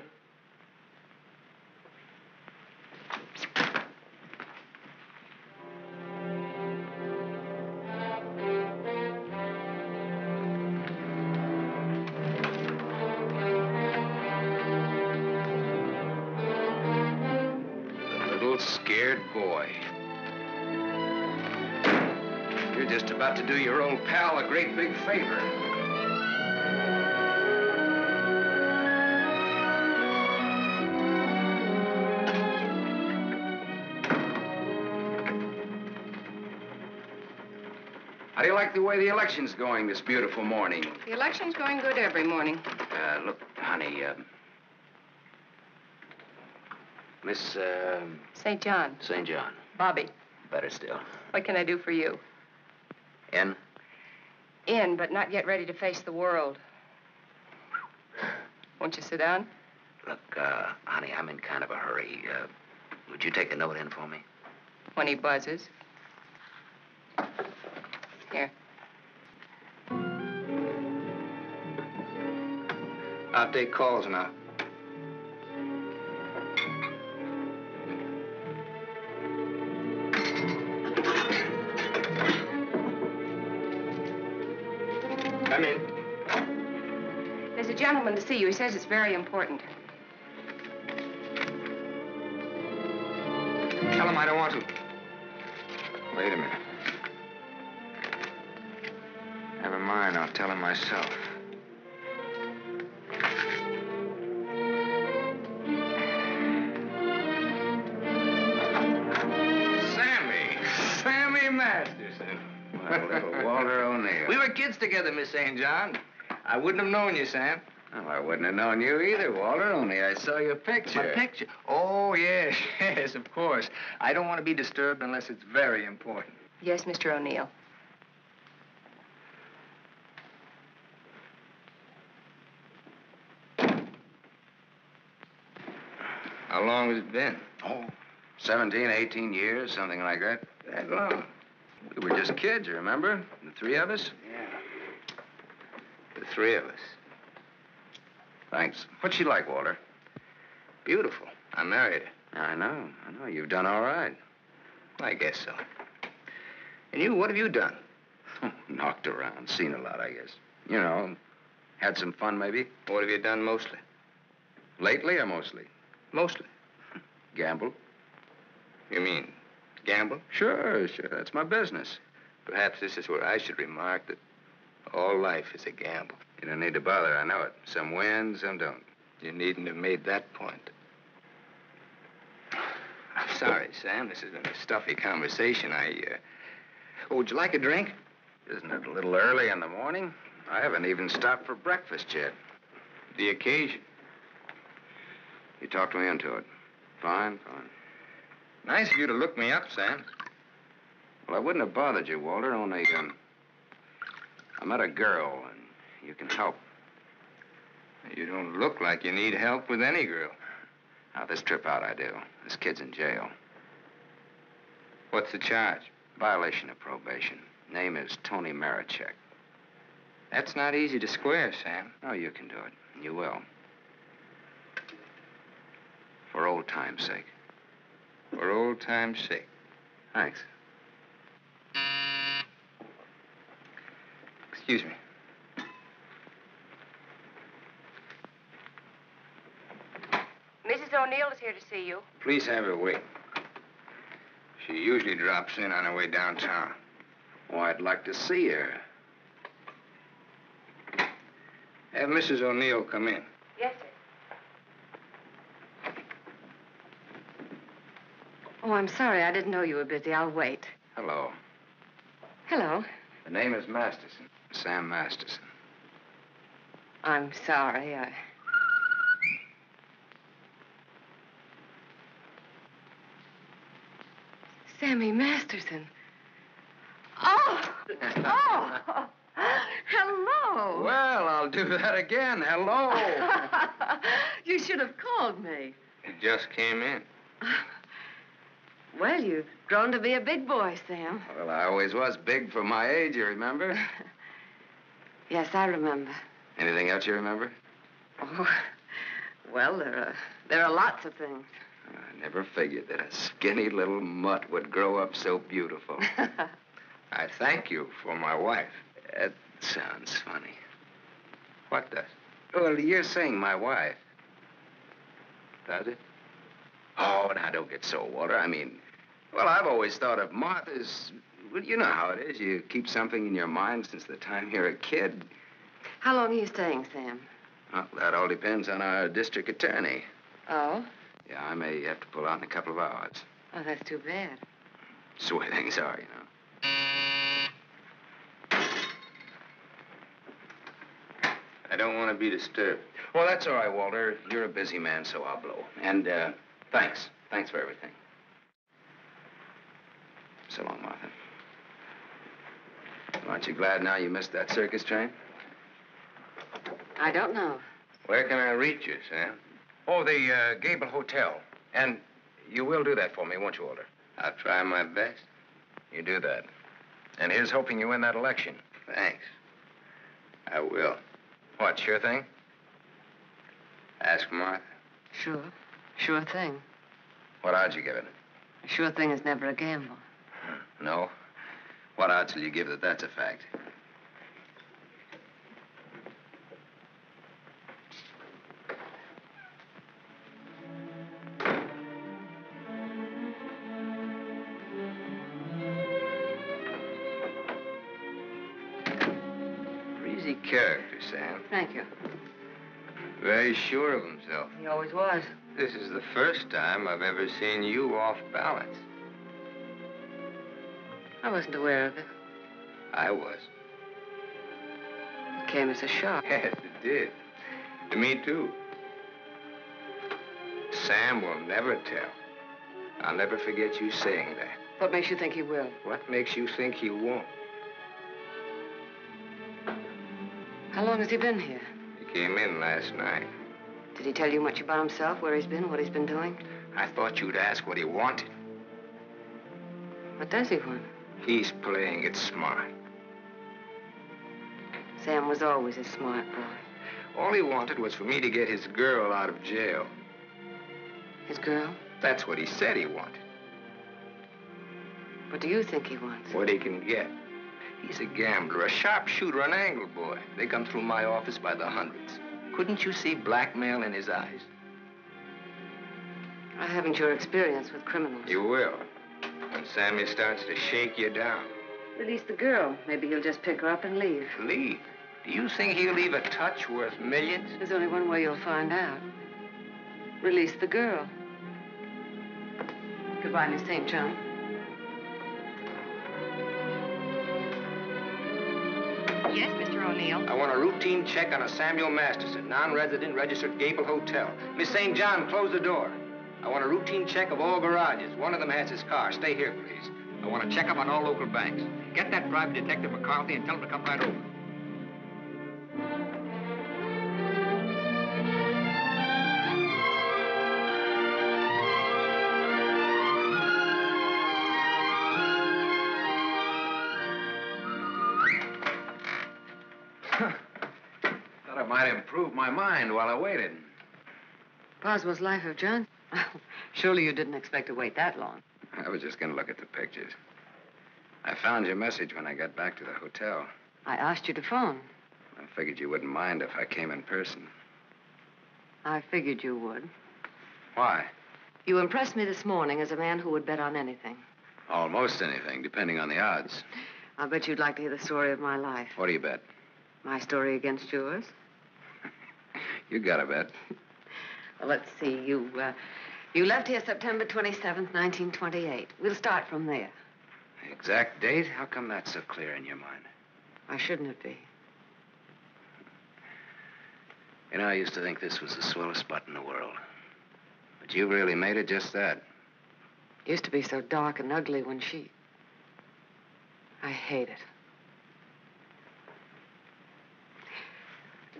Speaker 4: Scared boy. You're just about to do your old pal a great big favor. How do you like the way the election's going this beautiful morning?
Speaker 12: The election's going good every morning.
Speaker 4: Look, honey, Miss,
Speaker 12: St. John.
Speaker 4: St. John.
Speaker 12: Bobbi.
Speaker 4: Better still.
Speaker 12: What can I do for you?
Speaker 4: In?
Speaker 12: In, but not yet ready to face the world. Won't you sit down?
Speaker 4: Look, honey, I'm in kind of a hurry. Would you take a note in for me?
Speaker 12: When he buzzes. Here.
Speaker 4: I'll take calls now.
Speaker 9: Come in.
Speaker 12: There's a gentleman to see you. He says it's very important.
Speaker 9: Tell him I don't want to.
Speaker 14: Wait a minute. Never mind, I'll tell him myself.
Speaker 9: Sammy Masterson.
Speaker 4: Well, little Walter O'Neill.
Speaker 9: We were kids together, Miss St. John. I wouldn't have known you, Sam.
Speaker 4: Oh, I wouldn't have known you either, Walter, only I saw your picture.
Speaker 9: My picture? Oh, yes, yes, of course. I don't want to be disturbed unless it's very important.
Speaker 12: Yes, Mr. O'Neill.
Speaker 9: How long has it been?
Speaker 15: Oh, 17, 18 years, something like that.
Speaker 9: That long? We were just kids, you remember? The three of us?
Speaker 15: Yeah.
Speaker 9: The three of us.
Speaker 15: Thanks. What's she like, Walter?
Speaker 9: Beautiful. I married her.
Speaker 15: I know. You've done all right.
Speaker 9: I guess so. And you, what have you done?
Speaker 15: Knocked around, seen a lot, I guess. You know, had some fun, maybe.
Speaker 9: What have you done mostly?
Speaker 15: Lately or mostly?
Speaker 9: Mostly.
Speaker 15: Gamble.
Speaker 9: You mean gamble?
Speaker 15: Sure. That's my business.
Speaker 9: Perhaps this is where I should remark that all life is a gamble.
Speaker 15: You don't need to bother, I know it. Some win, some don't.
Speaker 9: You needn't have made that point. I'm sorry, Sam. This has been a stuffy conversation. Oh, would you like a drink?
Speaker 15: Isn't it a little early in the morning? I haven't even stopped for breakfast yet.
Speaker 9: The occasion.
Speaker 15: You talked me into it. Fine.
Speaker 9: Nice of you to look me up, Sam.
Speaker 15: Well, I wouldn't have bothered you, Walter, only, I met a girl, and you can help.
Speaker 9: You don't look like you need help with any girl.
Speaker 15: Now, this trip out I do. This kid's in jail.
Speaker 9: What's the charge?
Speaker 15: Violation of probation. Name is Toni Marachek.
Speaker 9: That's not easy to square, Sam.
Speaker 15: Oh, you can do it. And you will. For old time's sake.
Speaker 9: For old time's sake.
Speaker 15: Thanks.
Speaker 9: Excuse me.
Speaker 10: Mrs. O'Neill is here to see you.
Speaker 9: Please have her wait. She usually drops in on her way downtown.
Speaker 15: Oh, I'd like to see her.
Speaker 9: Have Mrs. O'Neill come in.
Speaker 10: Yes, sir.
Speaker 12: Oh, I'm sorry. I didn't know you were busy. I'll wait.
Speaker 15: Hello.
Speaker 12: Hello.
Speaker 15: The name is Masterson. Sam Masterson.
Speaker 12: I'm sorry. Sammy Masterson. Oh! Hello.
Speaker 15: Well, I'll do that again. Hello.
Speaker 12: You should have called me.
Speaker 9: He just came in.
Speaker 12: Well, you've grown to be a big boy, Sam.
Speaker 15: Well, I always was big for my age, you remember?
Speaker 12: Yes, I remember.
Speaker 15: Anything else you remember?
Speaker 12: Oh, well, there are lots of things.
Speaker 15: I never figured that a skinny little mutt would grow up so beautiful.
Speaker 9: I thank you for my wife.
Speaker 15: That sounds funny.
Speaker 9: What does?
Speaker 15: Well, you're saying my wife.
Speaker 9: Does it?
Speaker 15: Oh, now, don't get so, Walter. I mean, well, I've always thought of Martha's... Well, you know how it is. You keep something in your mind since the time you're a kid.
Speaker 12: How long are you staying, Sam?
Speaker 15: Well, that all depends on our district attorney.
Speaker 12: Oh?
Speaker 15: Yeah, I may have to pull out in a couple of hours.
Speaker 12: Oh, that's too bad.
Speaker 15: That's the way things are, you know.
Speaker 9: I don't want to be disturbed.
Speaker 15: Well, that's all right, Walter. You're a busy man, so I'll blow. And, thanks. Thanks for everything. So long, Martha. Aren't you glad now you missed that circus train?
Speaker 12: I don't know.
Speaker 9: Where can I reach you, Sam?
Speaker 15: Oh, the Gable Hotel. And you will do that for me, won't you, Walter?
Speaker 9: I'll try my best.
Speaker 15: You do that. And here's hoping you win that election.
Speaker 9: Thanks. I will.
Speaker 15: What, sure thing?
Speaker 9: Ask Martha.
Speaker 12: Sure. Sure thing.
Speaker 15: What odds you give it?
Speaker 12: A sure thing is never a gamble.
Speaker 15: No? What odds will you give that that's a fact?
Speaker 9: Breezy character, Sam.
Speaker 12: Thank you.
Speaker 9: Very sure of himself.
Speaker 12: He always was.
Speaker 9: This is the first time I've ever seen you off balance.
Speaker 12: I wasn't aware of it.
Speaker 9: I was.
Speaker 12: It came as a shock.
Speaker 9: Yes, it did. To me, too. Sam will never tell. I'll never forget you saying that.
Speaker 12: What makes you think he will?
Speaker 9: What makes you think he won't?
Speaker 12: How long has he been here?
Speaker 9: He came in last night.
Speaker 12: Did he tell you much about himself, where he's been, what he's been doing?
Speaker 9: I thought you'd ask what he wanted.
Speaker 12: What does he want?
Speaker 9: He's playing it smart.
Speaker 12: Sam was always a smart boy.
Speaker 9: All he wanted was for me to get his girl out of jail.
Speaker 12: His girl?
Speaker 9: That's what he said he wanted.
Speaker 12: What do you think he wants?
Speaker 9: What he can get. He's a gambler, a sharpshooter, an angle boy. They come through my office by the hundreds. Couldn't you see blackmail in his eyes?
Speaker 12: I haven't your experience with criminals.
Speaker 9: You will. When Sammy starts to shake you down.
Speaker 12: Release the girl. Maybe he'll just pick her up and leave.
Speaker 9: Leave? Do you think he'll leave a touch worth millions?
Speaker 12: There's only one way you'll find out. Release the girl. Goodbye, Miss St. John.
Speaker 10: Yes, Mr. O'Neill.
Speaker 9: I want a routine check on a Samuel Masterson, non-resident, registered Gable Hotel. Miss St. John, close the door. I want a routine check of all garages. One of them has his car. Stay here, please. I want to check up on all local banks. Get that private detective McCarthy and tell him to come right over.
Speaker 15: Thought I might improve my mind while I waited.
Speaker 12: Boswell's Life of John? Surely you didn't expect to wait that long.
Speaker 15: I was just going to look at the pictures. I found your message when I got back to the hotel.
Speaker 12: I asked you to phone.
Speaker 15: I figured you wouldn't mind if I came in person.
Speaker 12: I figured you would.
Speaker 15: Why?
Speaker 12: You impressed me this morning as a man who would bet on anything.
Speaker 15: Almost anything, depending on the odds.
Speaker 12: I'll bet you'd like to hear the story of my life.
Speaker 15: What do you bet?
Speaker 12: My story against yours.
Speaker 15: You got a bet.
Speaker 12: Well, let's see. You left here September 27th, 1928. We'll start from there.
Speaker 15: The exact date? How come that's so clear in your mind?
Speaker 12: Why shouldn't it be?
Speaker 15: You know, I used to think this was the swellest spot in the world. But you really made it just that.
Speaker 12: It used to be so dark and ugly when she... I hate it.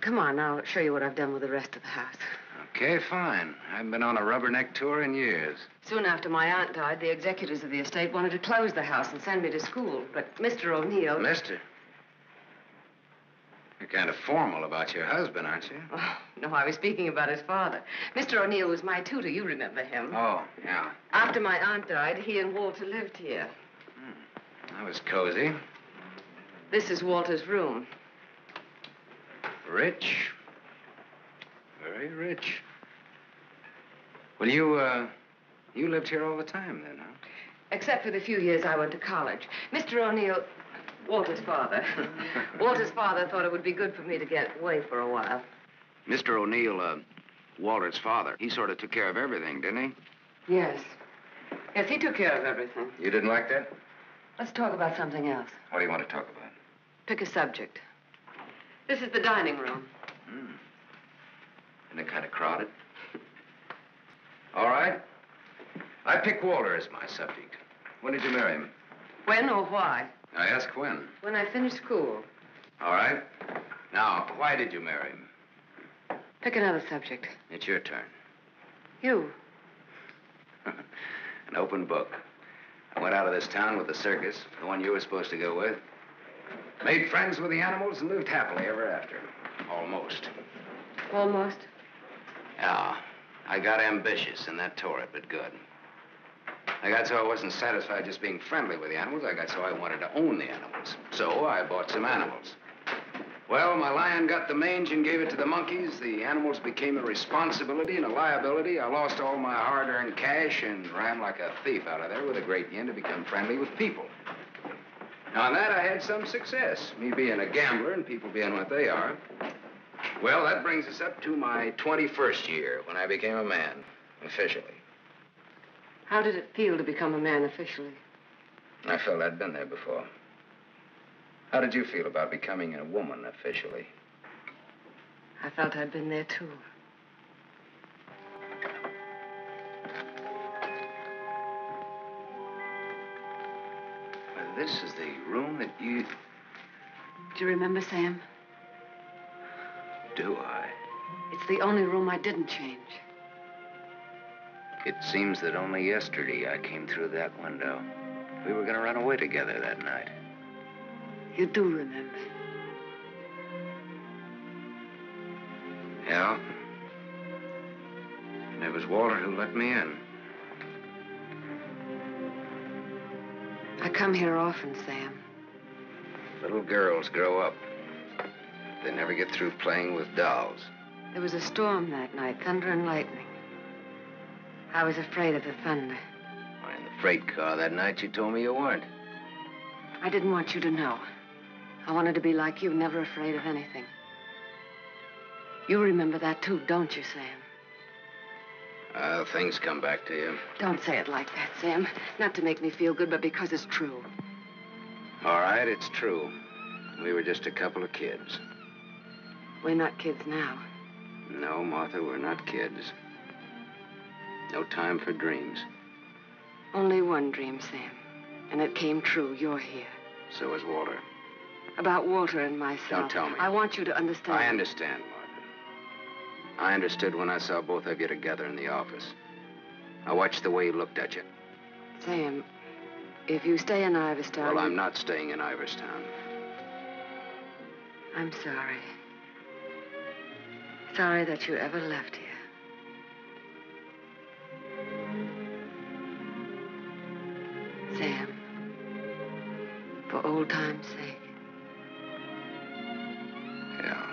Speaker 12: Come on, I'll show you what I've done with the rest of the house.
Speaker 15: Okay, fine. I haven't been on a rubberneck tour in years.
Speaker 12: Soon after my aunt died, the executors of the estate wanted to close the house and send me to school. But Mr. O'Neill...
Speaker 15: Mister? You're kind of formal about your husband, aren't you?
Speaker 12: Oh, no, I was speaking about his father. Mr. O'Neill was my tutor. You remember him.
Speaker 15: Oh, yeah.
Speaker 12: After my aunt died, he and Walter lived here.
Speaker 15: That was cozy.
Speaker 12: This is Walter's room.
Speaker 15: Rich. Very rich. Well, you lived here all the time then, huh?
Speaker 12: Except for the few years I went to college. Mr. O'Neill, Walter's father. Walter's father thought it would be good for me to get away for a while.
Speaker 15: Mr. O'Neill, Walter's father, he sort of took care of everything, didn't he?
Speaker 12: Yes. Yes, he took care of everything.
Speaker 15: You didn't like that?
Speaker 12: Let's talk about something else.
Speaker 15: What do you want to talk about?
Speaker 12: Pick a subject. This is the dining room.
Speaker 15: Isn't it kind of crowded? All right. I pick Walter as my subject. When did you marry him?
Speaker 12: When or why?
Speaker 15: I ask when.
Speaker 12: When I finished school.
Speaker 15: All right. Now, why did you marry him?
Speaker 12: Pick another subject.
Speaker 15: It's your turn.
Speaker 12: You.
Speaker 15: An open book. I went out of this town with the circus, the one you were supposed to go with. Made friends with the animals and lived happily ever after. Almost.
Speaker 12: Almost?
Speaker 15: Yeah. I got ambitious, and that tore it, but good. I got so I wasn't satisfied just being friendly with the animals. I got so I wanted to own the animals. So I bought some animals. Well, my lion got the mange and gave it to the monkeys. The animals became a responsibility and a liability. I lost all my hard-earned cash and ran like a thief out of there with a great yen to become friendly with people. Now, on that, I had some success, me being a gambler and people being what they are. Well, that brings us up to my 21st year, when I became a man, officially.
Speaker 12: How did it feel to become a man officially?
Speaker 15: I felt I'd been there before. How did you feel about becoming a woman officially?
Speaker 12: I felt I'd been there, too.
Speaker 15: Well, this is the room that you...
Speaker 12: Do you remember, Sam?
Speaker 15: Do I?
Speaker 12: It's the only room I didn't change.
Speaker 9: It seems that only yesterday I came through that window. We were going to run away together that night.
Speaker 12: You do remember.
Speaker 9: Yeah. And it was Walter who let me in.
Speaker 12: I come here often, Sam.
Speaker 15: Little girls grow up. They never get through playing with dolls.
Speaker 12: There was a storm that night, thunder and lightning. I was afraid of the thunder.
Speaker 15: In the freight car that night, you told me you weren't.
Speaker 12: I didn't want you to know. I wanted to be like you, never afraid of anything. You remember that too, don't you, Sam?
Speaker 15: Things come back to you.
Speaker 12: Don't say it like that, Sam. Not to make me feel good, but because it's true.
Speaker 15: All right, it's true. We were just a couple of kids.
Speaker 12: We're not kids now.
Speaker 15: No, Martha, we're not kids. No time for dreams.
Speaker 12: Only one dream, Sam. And it came true. You're here.
Speaker 15: So is Walter.
Speaker 12: About Walter and myself.
Speaker 15: Don't tell me.
Speaker 12: I want you to understand.
Speaker 15: I understand, Martha. I understood when I saw both of you together in the office. I watched the way he looked at you.
Speaker 12: Sam, if you stay in Iverstown...
Speaker 15: Well, I'm not staying in Iverstown.
Speaker 12: I'm sorry. Sorry that you ever left here. Sam, for old time's sake.
Speaker 15: Yeah.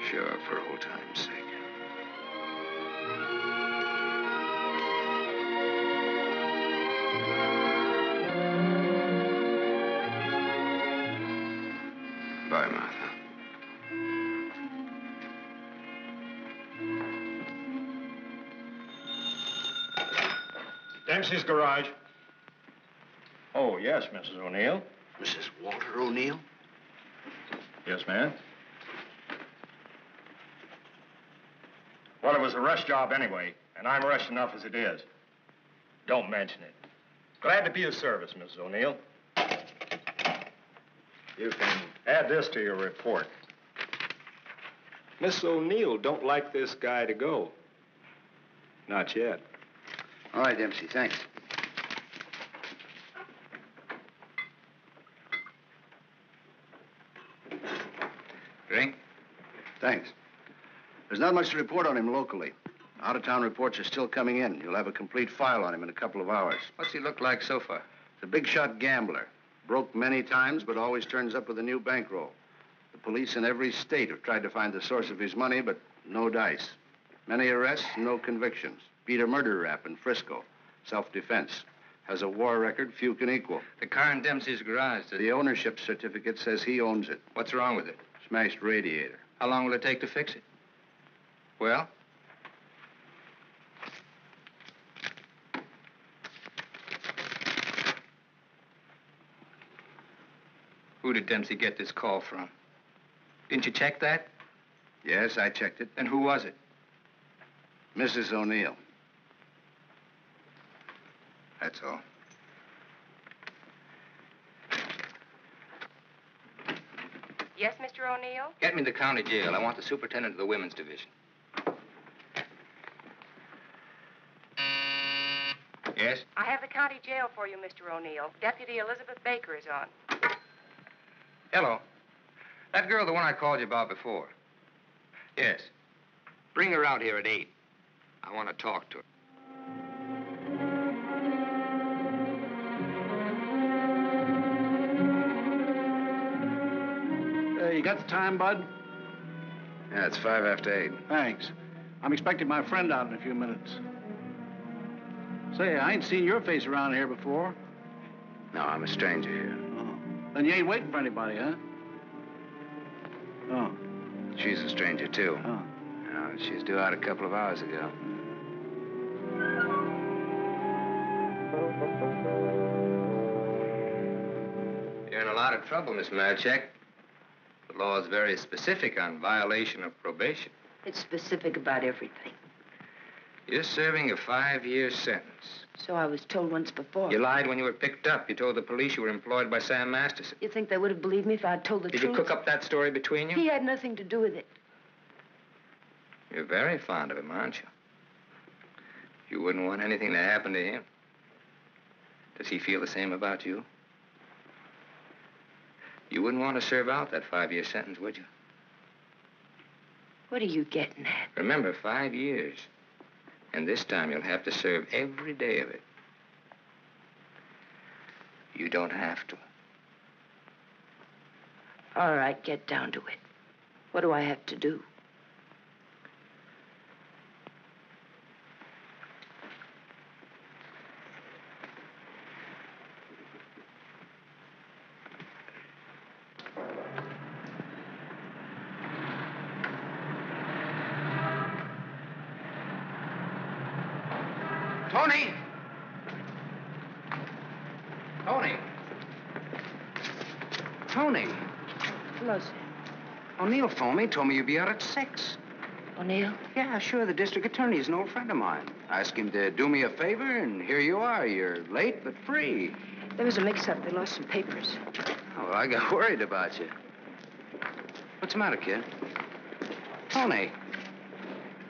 Speaker 15: Sure, for old time's sake. Bye, Martha.
Speaker 8: Dempsey's garage. Oh, yes, Mrs. O'Neill.
Speaker 16: Mrs. Walter O'Neill?
Speaker 8: Yes, ma'am. Well, it was a rush job anyway, and I'm rushed enough as it is. Don't mention it. Glad to be of service, Mrs. O'Neill. You can add this to your report. Miss O'Neill don't like this guy to go. Not yet.
Speaker 16: All right, Dempsey, thanks.
Speaker 15: Drink?
Speaker 16: Thanks. There's not much to report on him locally. Out-of-town reports are still coming in. You'll have a complete file on him in a couple of hours.
Speaker 15: What's he look like so far?
Speaker 16: He's a big-shot gambler. Broke many times, but always turns up with a new bankroll. The police in every state have tried to find the source of his money, but no dice. Many arrests, no convictions. Beat a murder rap in Frisco. Self-defense. Has a war record few can equal.
Speaker 15: The car in Dempsey's garage.
Speaker 16: The ownership certificate says he owns it.
Speaker 15: What's wrong with it?
Speaker 16: Smashed radiator.
Speaker 15: How long will it take to fix it? Well? Who did Dempsey get this call from? Didn't you check that?
Speaker 16: Yes, I checked it.
Speaker 15: Then who was it?
Speaker 16: Mrs. O'Neill.
Speaker 15: That's all.
Speaker 10: Yes, Mr. O'Neill?
Speaker 15: Get me to the county jail. I want the superintendent of the women's division. Yes?
Speaker 10: I have the county jail for you, Mr. O'Neill. Deputy Elizabeth Baker is on.
Speaker 15: Hello. That girl, the one I called you about before. Yes. Bring her out here at 8. I want to talk to her.
Speaker 16: You got the time, Bud?
Speaker 15: Yeah, it's 5 after 8.
Speaker 16: Thanks. I'm expecting my friend out in a few minutes. Say, I ain't seen your face around here before.
Speaker 15: No, I'm a stranger here.
Speaker 16: Oh. Then you ain't waiting for anybody, huh? Oh.
Speaker 15: She's a stranger, too.
Speaker 16: Oh.
Speaker 15: She's due out a couple of hours ago. You're in a lot of trouble, Miss Marachek. The law is very specific on violation of probation.
Speaker 6: It's specific about everything.
Speaker 15: You're serving a 5-year sentence.
Speaker 6: So I was told once before.
Speaker 15: You lied when you were picked up. You told the police you were employed by Sam Masterson.
Speaker 6: You think they would have believed me if I'd told the truth?
Speaker 15: Did you cook up that story between you?
Speaker 6: He had nothing to do with it.
Speaker 9: You're very fond of him, aren't you? You wouldn't want anything to happen to him. Does he feel the same about you? You wouldn't want to serve out that 5-year sentence, would you?
Speaker 12: What are you getting at?
Speaker 9: Remember, 5 years. And this time you'll have to serve every day of it. You don't have to.
Speaker 12: All right, get down to it. What do I have to do?
Speaker 15: Toni! Toni! Toni!
Speaker 12: Hello, sir.
Speaker 15: O'Neill phoned me, told me you'd be out at 6.
Speaker 12: O'Neill?
Speaker 15: Yeah, sure. The district attorney is an old friend of mine. I asked him to do me a favor, and here you are. You're late, but free.
Speaker 12: There was a mix-up. They lost some papers.
Speaker 15: Oh, well, I got worried about you. What's the matter, kid? Toni,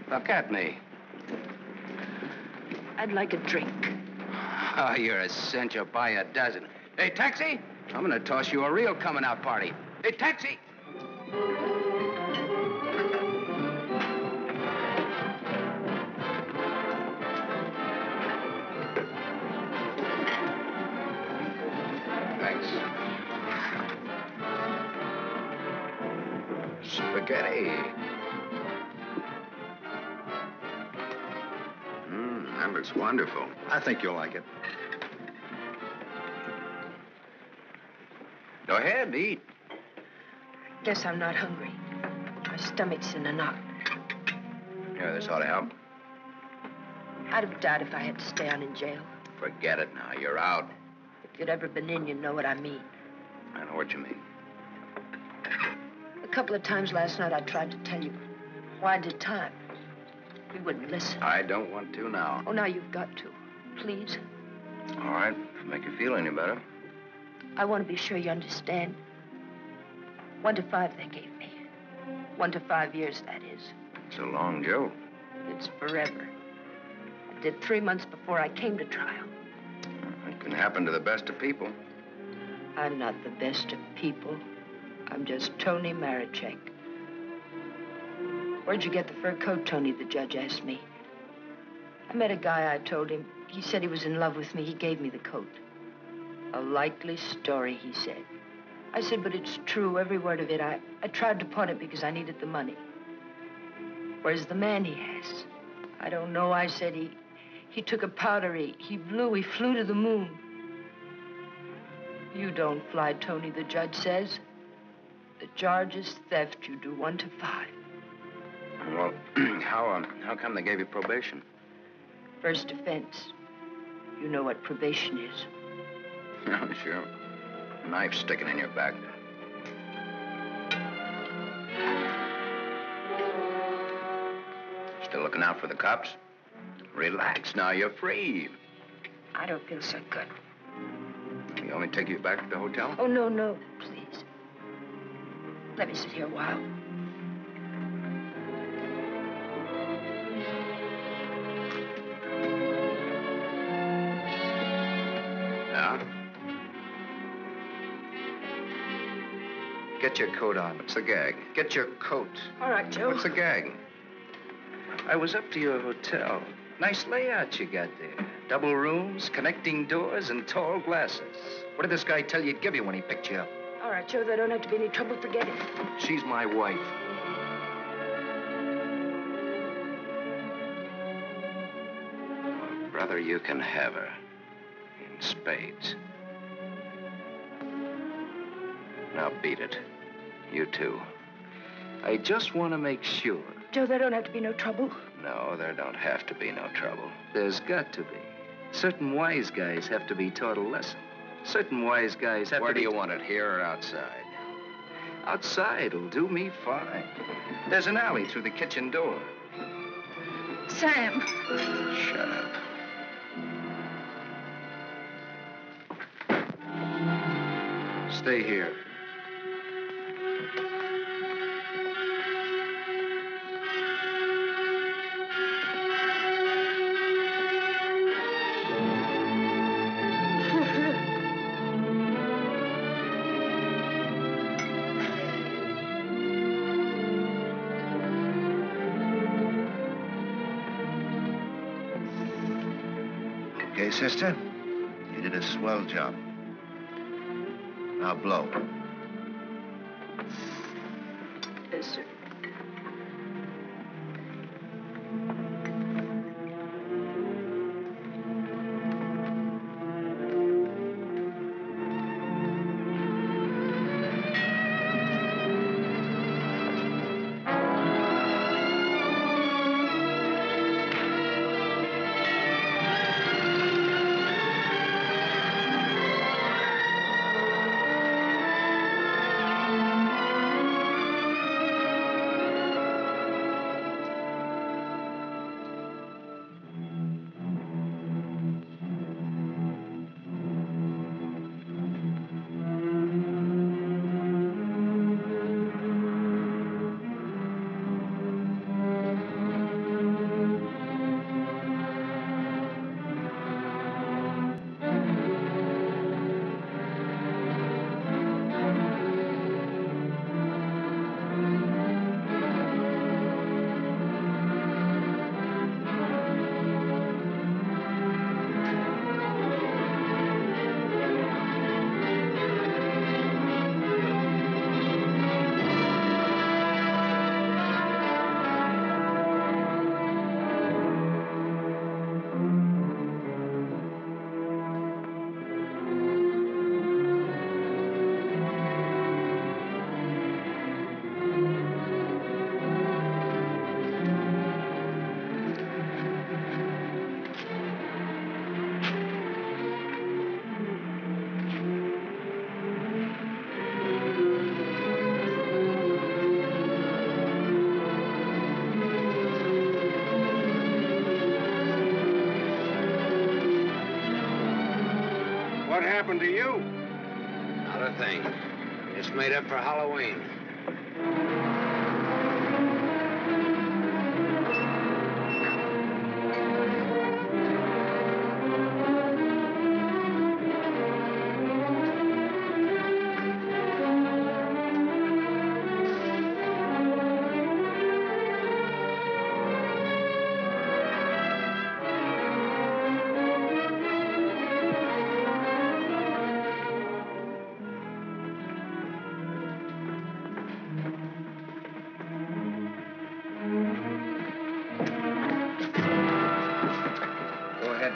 Speaker 15: look at me.
Speaker 12: I'd like a drink.
Speaker 15: Oh, you're a cinch. You'll buy a dozen. Hey, taxi! I'm gonna toss you a real coming-out party. Hey, taxi!
Speaker 9: Thanks. Spaghetti. That looks wonderful.
Speaker 16: I think you'll like it.
Speaker 15: Go ahead, eat.
Speaker 12: Guess I'm not hungry. My stomach's in a knot.
Speaker 15: Here, this ought to help.
Speaker 12: I'd have died if I had to stay on in jail.
Speaker 15: Forget it now. You're out.
Speaker 12: If you'd ever been in, you'd know what I mean.
Speaker 15: I know what you mean.
Speaker 12: A couple of times last night I tried to tell you. Why did time? You wouldn't listen.
Speaker 15: I don't want to now.
Speaker 12: Oh, now you've got to. Please.
Speaker 15: All right, if it make you feel any better.
Speaker 12: I want to be sure you understand. 1 to 5 they gave me. 1 to 5 years, that is.
Speaker 15: It's a long joke.
Speaker 12: It's forever. I did 3 months before I came to trial.
Speaker 15: It can happen to the best of people.
Speaker 12: I'm not the best of people. I'm just Toni Marachek. Where'd you get the fur coat, Toni? The judge asked me. I met a guy, I told him. He said he was in love with me. He gave me the coat. A likely story, he said. I said, but it's true, every word of it. I tried to pawn it because I needed the money. Where's the man he has? I don't know, I said. He took a powder, he flew to the moon. You don't fly, Toni, the judge says. The charge is theft. You do 1 to 5.
Speaker 15: Well, how come they gave you probation?
Speaker 12: First offense. You know what probation is.
Speaker 15: Oh, sure. Knife sticking in your back. Still looking out for the cops? Relax now, you're free.
Speaker 12: I don't feel so good.
Speaker 15: You only take you back to the hotel?
Speaker 12: Oh, no, please. Let me sit here a while.
Speaker 15: Now? Get your coat on. What's the gag? Get your coat.
Speaker 12: All right, Joe.
Speaker 15: What's the gag? I was up to your hotel. Nice layout you got there. Double rooms, connecting doors, and tall glasses. What did this guy tell you he'd give you when he picked you up?
Speaker 12: All right, Joe, there don't have to be any trouble forgetting.
Speaker 15: She's my wife. Well, brother, you can have her. In spades. Now beat it. You too. I just want to make sure.
Speaker 12: Joe, there don't have to be no trouble.
Speaker 15: No, there don't have to be no trouble. There's got to be. Certain wise guys have to be taught a lesson. Certain wise guys have to be... Where do you want it, here or outside? Outside'll do me fine. There's an alley through the kitchen door.
Speaker 3: Sam.
Speaker 15: Shut up. Stay here.
Speaker 16: Okay, sister? You did a swell job. Now blow.
Speaker 12: Yes, sir.
Speaker 14: What happened to you?
Speaker 15: Not a thing. Just made up for Halloween.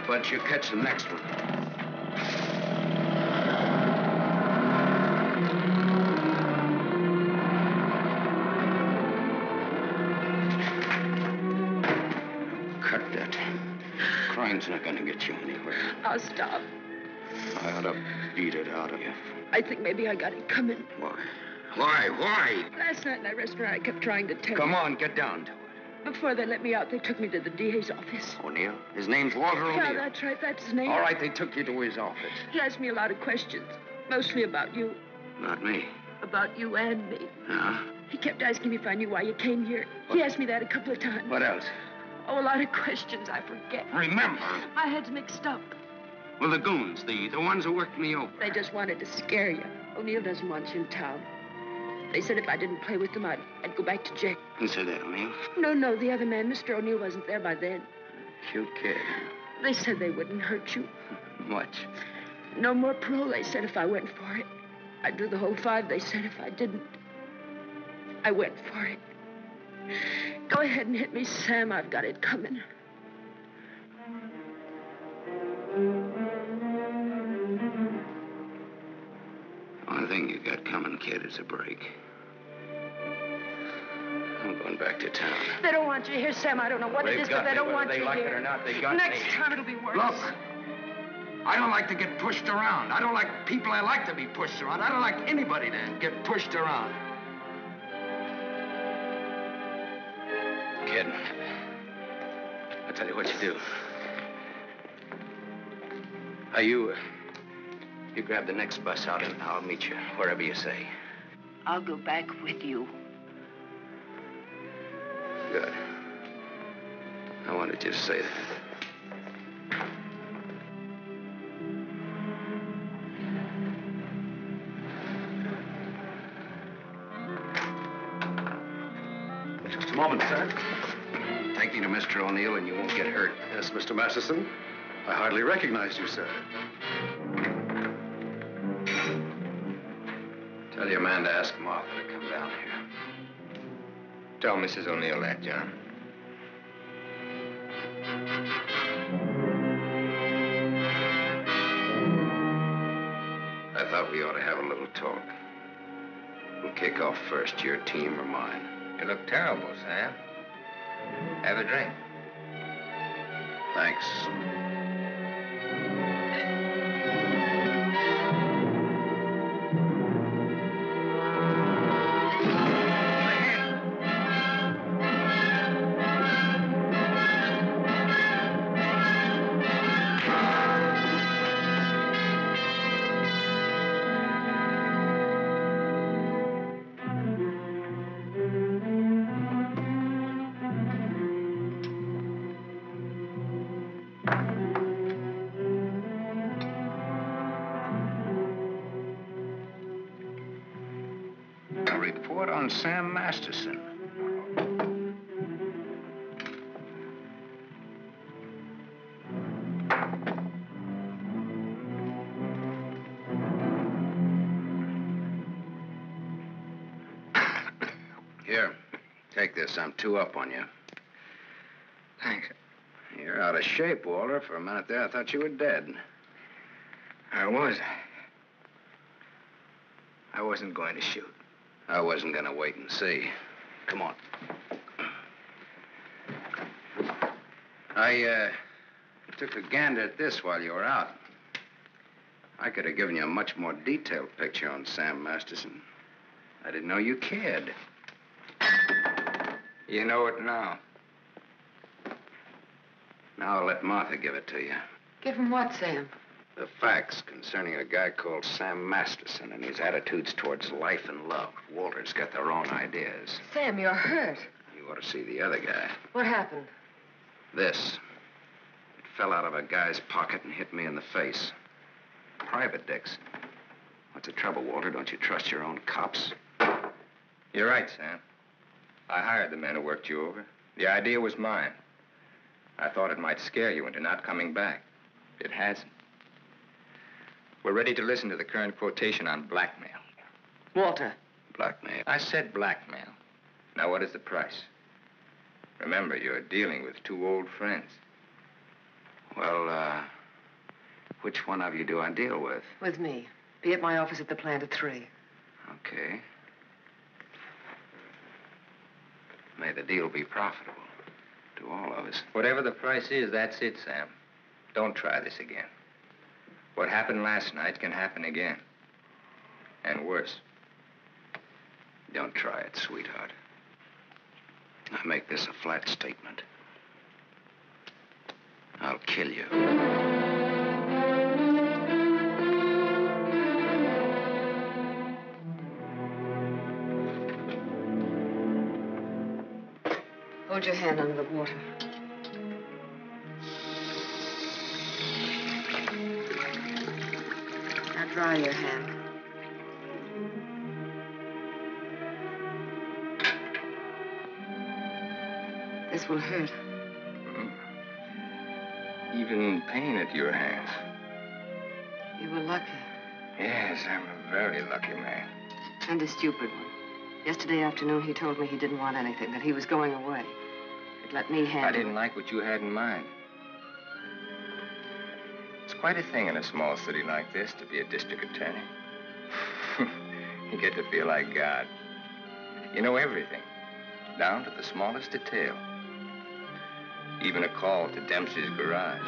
Speaker 15: But you catch the next one. Cut that. Crime's not gonna get you anywhere.
Speaker 12: I'll stop.
Speaker 15: I ought to beat it out of you.
Speaker 12: I think maybe I got it coming.
Speaker 15: Why? Why?
Speaker 12: Last night in that restaurant, I kept trying to tell
Speaker 15: Come
Speaker 12: you.
Speaker 15: on, get down to it.
Speaker 12: Before they let me out, they took me to the DA's office.
Speaker 15: O'Neill? His name's Walter O'Neill.
Speaker 12: Yeah, that's right. That's his name.
Speaker 15: All right, they took you to his office.
Speaker 12: He asked me a lot of questions, mostly about you.
Speaker 15: Not me.
Speaker 12: About you and me.
Speaker 15: Huh?
Speaker 12: He kept asking me if I knew why you came here. He asked me that a couple of times.
Speaker 15: What else?
Speaker 12: Oh, a lot of questions I forget.
Speaker 15: Remember.
Speaker 12: My head's mixed up.
Speaker 15: Well, the goons, the ones who worked me over.
Speaker 12: They just wanted to scare you. O'Neill doesn't want you in town. They said if I didn't play with them, I'd go back to jail.
Speaker 15: Who said that, O'Neill?
Speaker 12: No, the other man, Mr. O'Neill, wasn't there by then.
Speaker 15: Cute kid.
Speaker 12: They said they wouldn't hurt you.
Speaker 15: Much.
Speaker 12: No more parole, they said, if I went for it. I'd do the whole 5, they said, if I didn't. I went for it. Go ahead and hit me, Sam. I've got it coming.
Speaker 15: Only thing you got coming, kid, is a break. I'm going back to town.
Speaker 12: They don't want you here, Sam. I don't know what it is, but they don't want you here.
Speaker 15: Whether they like it or not, they got
Speaker 12: Next
Speaker 15: me.
Speaker 12: time it'll be worse.
Speaker 15: Look, I don't like to get pushed around. I don't like people I like to be pushed around. I don't like anybody to get pushed around. Kid, I'll tell you what you do. You grab the next bus out and I'll meet you wherever you say.
Speaker 12: I'll go back with you.
Speaker 15: Good. I wanted you to say that.
Speaker 16: Just a moment, sir.
Speaker 15: Take me to Mr. O'Neill and you won't get hurt.
Speaker 16: Yes, Mr. Masterson. I hardly recognized you, sir.
Speaker 15: Tell your man to ask Martha to come down here.
Speaker 9: Tell Mrs. O'Neill that, John.
Speaker 15: I thought we ought to have a little talk. We'll kick off first, your team or mine.
Speaker 9: You look terrible, Sam. Have a drink.
Speaker 15: Thanks.
Speaker 9: Sam Masterson.
Speaker 15: Here, take this. I'm 2 up on you.
Speaker 9: Thanks.
Speaker 15: You're out of shape, Walter. For a minute there, I thought you were dead.
Speaker 9: I was. I wasn't going to shoot.
Speaker 15: I wasn't going to wait and see. Come on. I took a gander at this while you were out. I could have given you a much more detailed picture on Sam Masterson. I didn't know you cared.
Speaker 9: You know it now.
Speaker 15: Now I'll let Martha give it to you.
Speaker 12: Give him what, Sam?
Speaker 15: The facts concerning a guy called Sam Masterson and his attitudes towards life and love. Walter's got their own ideas.
Speaker 12: Sam, you're hurt.
Speaker 15: You ought to see the other guy.
Speaker 12: What happened?
Speaker 15: This. It fell out of a guy's pocket and hit me in the face. Private dicks. What's the trouble, Walter? Don't you trust your own cops?
Speaker 9: You're right, Sam. I hired the men who worked you over. The idea was mine. I thought it might scare you into not coming back. It hasn't. We're ready to listen to the current quotation on blackmail.
Speaker 12: Walter.
Speaker 15: Blackmail?
Speaker 9: I said blackmail. Now, what is the price? Remember, you're dealing with 2 old friends.
Speaker 15: Well, which one of you do I deal with?
Speaker 12: With me. Be at my office at the plant at 3.
Speaker 15: Okay. May the deal be profitable to all of us.
Speaker 9: Whatever the price is, that's it, Sam. Don't try this again. What happened last night can happen again. And worse.
Speaker 15: Don't try it, sweetheart. I make this a flat statement. I'll kill you.
Speaker 12: Hold your hand under the water. Now dry your hand. This will hurt.
Speaker 9: Even pain at your hands.
Speaker 12: You were lucky.
Speaker 9: Yes, I'm a very lucky man.
Speaker 12: And a stupid one. Yesterday afternoon, he told me he didn't want anything, that he was going away. He'd let me handle it.
Speaker 9: I didn't like what you had in mind. It's quite a thing in a small city like this to be a district attorney. You get to feel like God. You know everything, down to the smallest detail. Even a call to Dempsey's garage.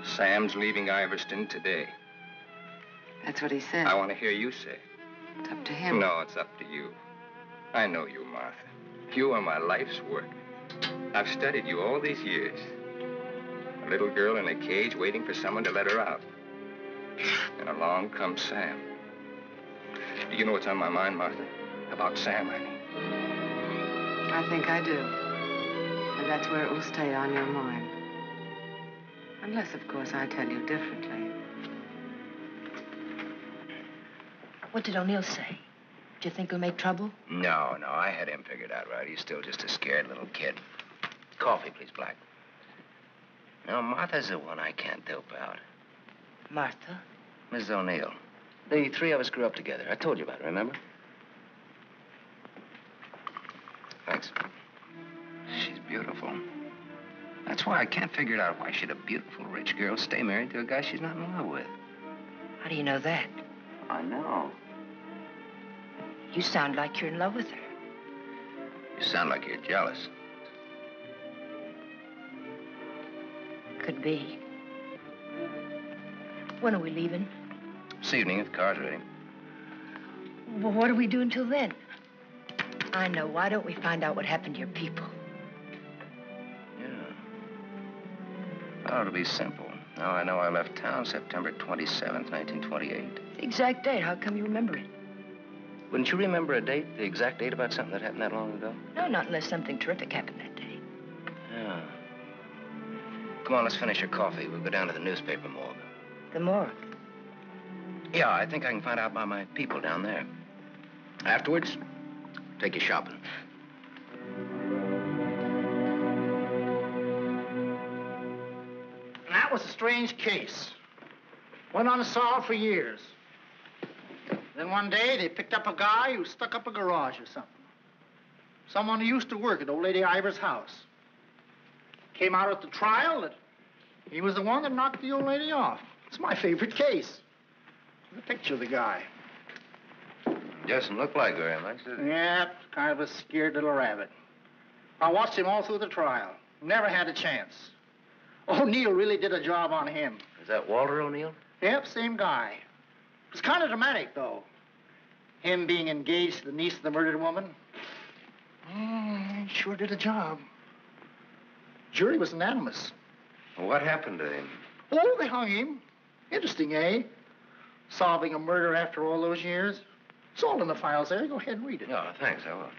Speaker 9: Sam's leaving Iverston today.
Speaker 12: That's what he said.
Speaker 9: I want to hear you say it.
Speaker 12: It's up to him.
Speaker 9: No, it's up to you. I know you, Martha. You are my life's work. I've studied you all these years. A little girl in a cage waiting for someone to let her out. And along comes Sam. Do you know what's on my mind, Martha? About Sam, I mean.
Speaker 12: I think I do. And that's where it will stay on your mind. Unless, of course, I tell you differently.
Speaker 3: What did O'Neill say? Do you think he'll make trouble?
Speaker 15: No, I had him figured out right. He's still just a scared little kid. Coffee, please, Black. No, Martha's the one I can't dope out.
Speaker 12: Martha?
Speaker 15: Mrs. O'Neill. The three of us grew up together. I told you about it, remember? Thanks. She's beautiful. That's why I can't figure it out. Why should a beautiful, rich girl stay married to a guy she's not in love with?
Speaker 12: How do you know that?
Speaker 15: I know.
Speaker 12: You sound like you're in love with her.
Speaker 15: You sound like you're jealous.
Speaker 12: Could be. When are we leaving?
Speaker 15: This evening, if the car's ready.
Speaker 12: Well, what do we do until then? I know. Why don't we find out what happened to your people?
Speaker 15: Yeah. Well, it'll be simple. Now I know I left town September 27th, 1928.
Speaker 12: The exact date. How come you remember it?
Speaker 15: Wouldn't you remember a date, the exact date about something that happened that long ago?
Speaker 12: No, not unless something terrific happened that day.
Speaker 15: Yeah. Come on, let's finish your coffee. We'll go down to the newspaper morgue.
Speaker 12: The morgue?
Speaker 15: Yeah, I think I can find out about my people down there. Afterwards, take you shopping.
Speaker 11: That was a strange case. Went unsolved for years. Then one day, they picked up a guy who stuck up a garage or something. Someone who used to work at old lady Ivers' house. Came out at the trial that he was the one that knocked the old lady off. It's my favorite case. The picture of the guy.
Speaker 15: Doesn't look like very much, does it?
Speaker 11: Yeah, kind of a scared little rabbit. I watched him all through the trial. Never had a chance. O'Neill really did a job on him.
Speaker 15: Is that Walter O'Neill?
Speaker 11: Yep, same guy. It was kind of dramatic, though. Him being engaged to the niece of the murdered woman. He sure did a job. Jury was unanimous.
Speaker 15: Well, what happened to him?
Speaker 11: Oh, they hung him. Interesting, eh? Solving a murder after all those years. It's all in the files there. Go ahead and read it.
Speaker 15: Oh, thanks, I will.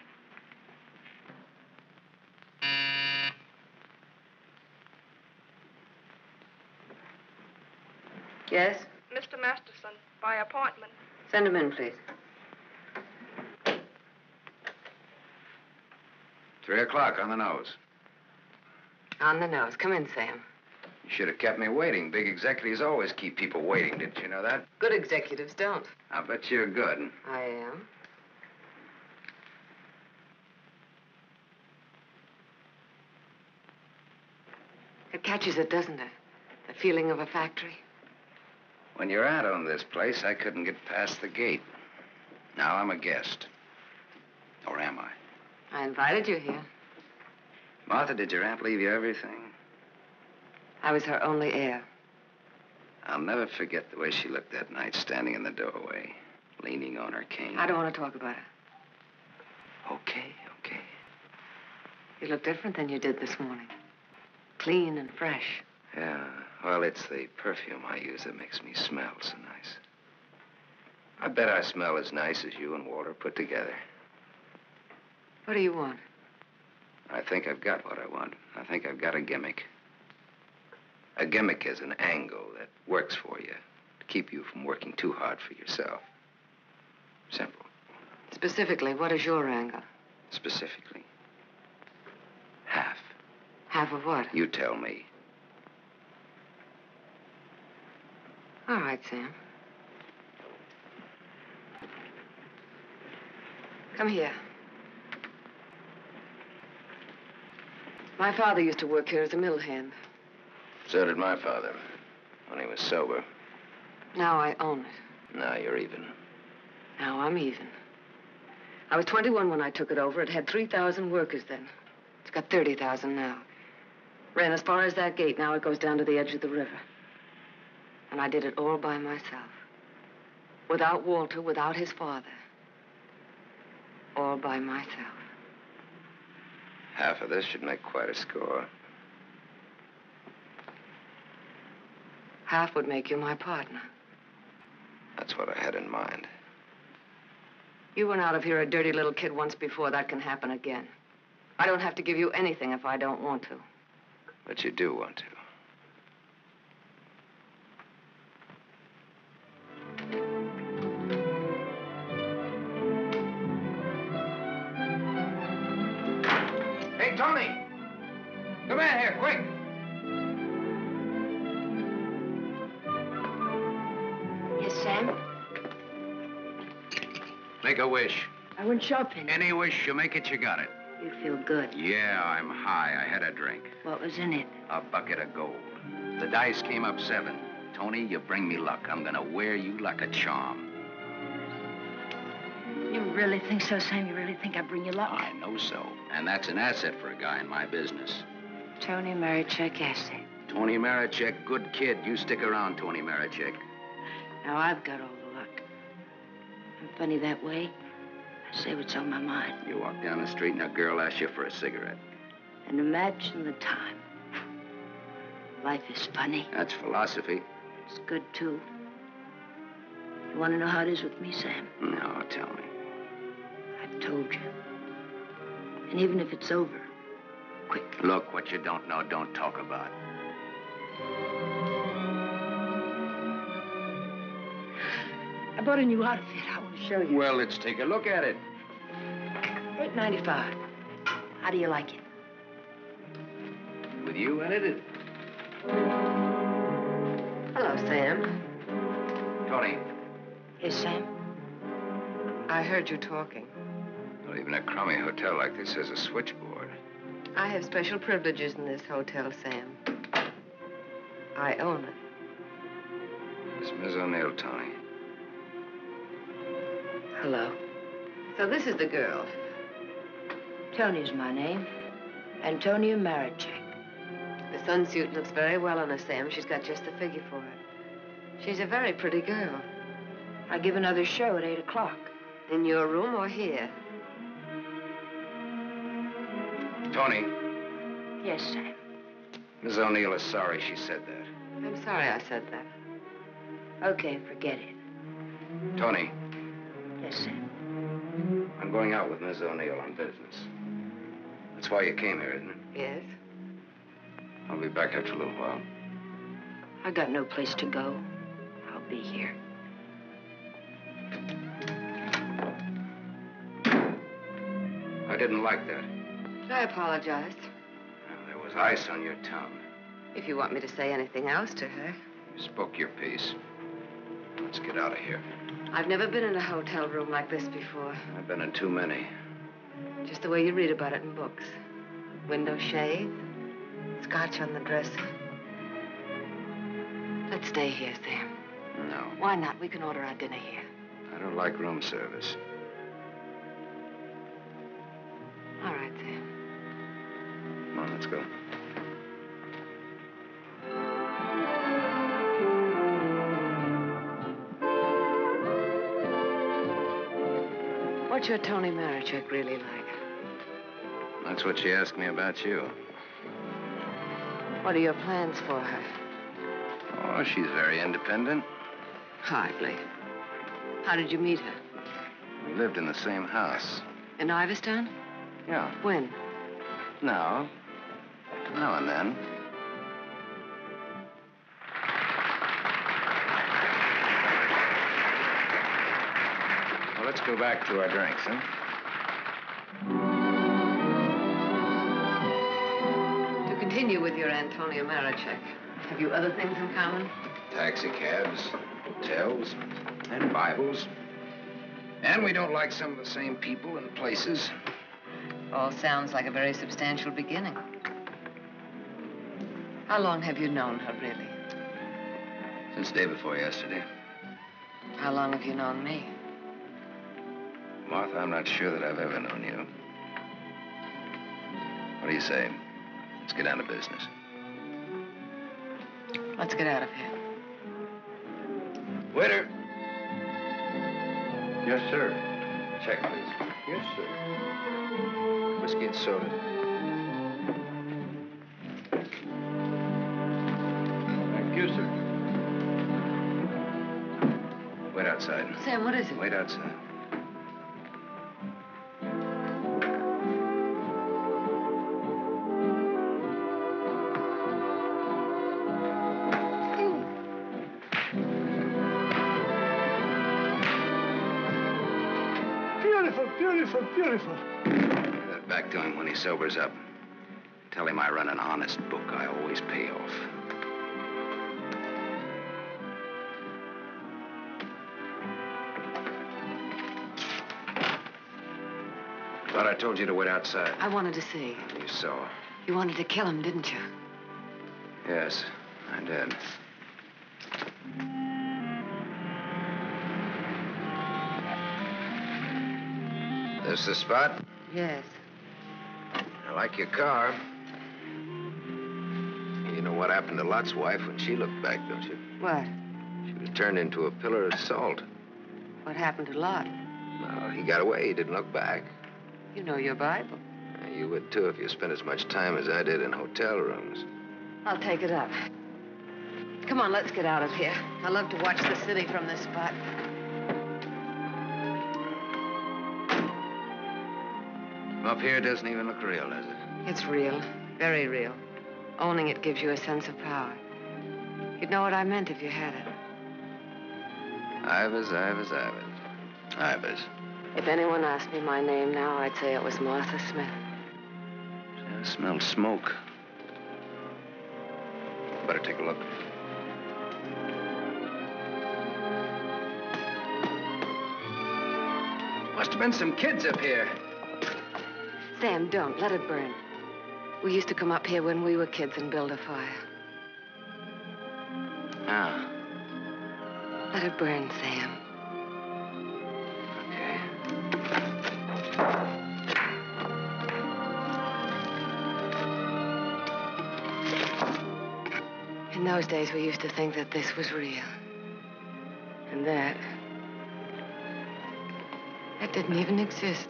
Speaker 6: Yes?
Speaker 7: Mr. Masterson, by appointment.
Speaker 6: Send him in, please.
Speaker 15: 3 o'clock on the nose.
Speaker 6: On the nose. Come in, Sam.
Speaker 15: You should have kept me waiting. Big executives always keep people waiting. Didn't you know that?
Speaker 6: Good executives don't.
Speaker 15: I bet you're good.
Speaker 6: I am. It catches it, doesn't it? The feeling of a factory.
Speaker 15: When your aunt owned this place, I couldn't get past the gate. Now I'm a guest. Or am I?
Speaker 6: I invited you here.
Speaker 15: Martha, did your aunt leave you everything?
Speaker 6: I was her only heir.
Speaker 15: I'll never forget the way she looked that night, standing in the doorway, leaning on her cane.
Speaker 6: I don't want to talk about it.
Speaker 15: Okay.
Speaker 6: You look different than you did this morning. Clean and fresh.
Speaker 15: Yeah, well, it's the perfume I use that makes me smell so nice. I bet I smell as nice as you and Walter put together.
Speaker 6: What do you want?
Speaker 15: I think I've got what I want. I think I've got a gimmick. A gimmick is an angle that works for you to keep you from working too hard for yourself. Simple.
Speaker 6: Specifically, what is your angle?
Speaker 15: Specifically, half.
Speaker 6: Half of what?
Speaker 15: You tell me.
Speaker 6: All right, Sam. Come here. My father used to work here as a mill hand.
Speaker 15: So did my father, when he was sober.
Speaker 6: Now I own it.
Speaker 15: Now you're even.
Speaker 6: Now I'm even. I was 21 when I took it over. It had 3,000 workers then. It's got 30,000 now. Ran as far as that gate. Now it goes down to the edge of the river. And I did it all by myself. Without Walter, without his father. All by myself.
Speaker 15: Half of this should make quite a score.
Speaker 6: Half would make you my partner.
Speaker 15: That's what I had in mind.
Speaker 6: You went out of here a dirty little kid once before. That can happen again. I don't have to give you anything if I don't want to.
Speaker 15: But you do want to.
Speaker 4: Hey, Toni! Come in here, quick!
Speaker 15: Make a wish.
Speaker 12: I went shopping.
Speaker 15: Any wish, you make it, you got it.
Speaker 12: You feel good.
Speaker 15: Yeah, I'm high. I had a drink.
Speaker 12: What was in it?
Speaker 15: A bucket of gold. The dice came up 7. Toni, you bring me luck. I'm gonna wear you like a charm.
Speaker 12: You really think so, Sam? You really think I bring you luck?
Speaker 15: I know so. And that's an asset for a guy in my business.
Speaker 12: Toni Marachek asset.
Speaker 15: Toni Marachek, good kid. You stick around, Toni Marachek.
Speaker 12: Now I've got all the luck. I'm funny that way. I say what's on my mind.
Speaker 15: You walk down the street and a girl asks you for a cigarette.
Speaker 12: And imagine the time. Life is funny.
Speaker 15: That's philosophy.
Speaker 12: It's good, too. You want to know how it is with me, Sam?
Speaker 15: No, tell me.
Speaker 12: I've told you. And even if it's over, quick.
Speaker 15: Look, what you don't know, don't talk about.
Speaker 12: I bought a new outfit. I want to show you.
Speaker 15: Well, let's take a look at it.
Speaker 12: $8.95. How do you like it?
Speaker 15: With you in it?
Speaker 10: Hello, Sam.
Speaker 15: Toni.
Speaker 12: Yes, Sam?
Speaker 10: I heard you talking.
Speaker 15: Well, even a crummy hotel like this has a switchboard.
Speaker 10: I have special privileges in this hotel, Sam. I own it.
Speaker 15: It's Miss O'Neill, Toni.
Speaker 12: Hello.
Speaker 10: So this is the girl.
Speaker 12: Toni's my name. Antonia Marachek.
Speaker 10: The sunsuit looks very well on her, Sam. She's got just the figure for it. She's a very pretty girl.
Speaker 12: I give another show at 8 o'clock.
Speaker 10: In your room or here?
Speaker 15: Toni.
Speaker 12: Yes, Sam.
Speaker 15: Miss O'Neill is sorry she said that.
Speaker 10: I'm sorry I said that.
Speaker 12: Okay, forget it.
Speaker 15: Toni.
Speaker 12: Yes, Sam.
Speaker 15: I'm going out with Miss O'Neill on business. That's why you came here, isn't it?
Speaker 10: Yes.
Speaker 15: I'll be back after a little while.
Speaker 12: I got no place to go. I'll be here.
Speaker 15: I didn't like that.
Speaker 10: I apologize.
Speaker 15: There was ice on your tongue.
Speaker 10: If you want me to say anything else to her.
Speaker 15: You spoke your piece. Let's get out of here.
Speaker 10: I've never been in a hotel room like this before.
Speaker 15: I've been in too many.
Speaker 10: Just the way you read about it in books. Window shade, scotch on the dresser. Let's stay here, Sam.
Speaker 15: No.
Speaker 10: Why not? We can order our dinner here.
Speaker 15: I don't like room service.
Speaker 10: All right, Sam.
Speaker 15: Come on, let's go.
Speaker 10: What's your Toni Marachek really like?
Speaker 15: That's what she asked me about you.
Speaker 10: What are your plans for her?
Speaker 15: Oh, she's very independent.
Speaker 10: Hardly. How did you meet her?
Speaker 15: We lived in the same house.
Speaker 10: In Iverstown?
Speaker 15: Yeah.
Speaker 10: When?
Speaker 15: Now and then. Well, let's go back to our drinks, huh?
Speaker 10: To continue with your Antonia Marachek, have you other things in common?
Speaker 15: Taxicabs, hotels, and Bibles. And we don't like some of the same people and places.
Speaker 10: All sounds like a very substantial beginning. How long have you known her, really?
Speaker 15: Since day before yesterday.
Speaker 10: How long have you known me?
Speaker 15: Martha, I'm not sure that I've ever known you. What do you say? Let's get down to business.
Speaker 10: Let's get out of here.
Speaker 15: Waiter.
Speaker 16: Yes, sir.
Speaker 15: Check, please.
Speaker 16: Yes, sir.
Speaker 15: Whiskey and soda.
Speaker 16: Thank you, sir.
Speaker 15: Wait outside.
Speaker 10: Sam, what is it?
Speaker 15: Wait outside.
Speaker 11: Beautiful, beautiful.
Speaker 15: Give that back to him when he sobers up. Tell him I run an honest book. I always pay off. Thought I told you to wait outside.
Speaker 10: I wanted to see.
Speaker 15: You saw.
Speaker 10: You wanted to kill him, didn't you?
Speaker 15: Yes, I did. This the spot?
Speaker 10: Yes.
Speaker 15: I like your car. You know what happened to Lot's wife when she looked back, don't you?
Speaker 10: What?
Speaker 15: She was turned into a pillar of salt.
Speaker 10: What happened to Lot?
Speaker 15: Well, he got away. He didn't look back.
Speaker 10: You know your Bible.
Speaker 15: You would, too, if you spent as much time as I did in hotel rooms.
Speaker 10: I'll take it up. Come on, let's get out of here. I love to watch the city from this spot.
Speaker 15: Up here doesn't even look real, does it?
Speaker 10: It's real. Very real. Owning it gives you a sense of power. You'd know what I meant if you had it.
Speaker 15: Ivers. Ivers.
Speaker 10: If anyone asked me my name now, I'd say it was Martha Smith.
Speaker 15: I smell smoke. Better take a look. Must have been some kids up here.
Speaker 10: Sam, don't. Let it burn. We used to come up here when we were kids and build a fire.
Speaker 15: Ah.
Speaker 10: Let it burn, Sam.
Speaker 15: Okay.
Speaker 10: In those days, we used to think that this was real. And that didn't even exist.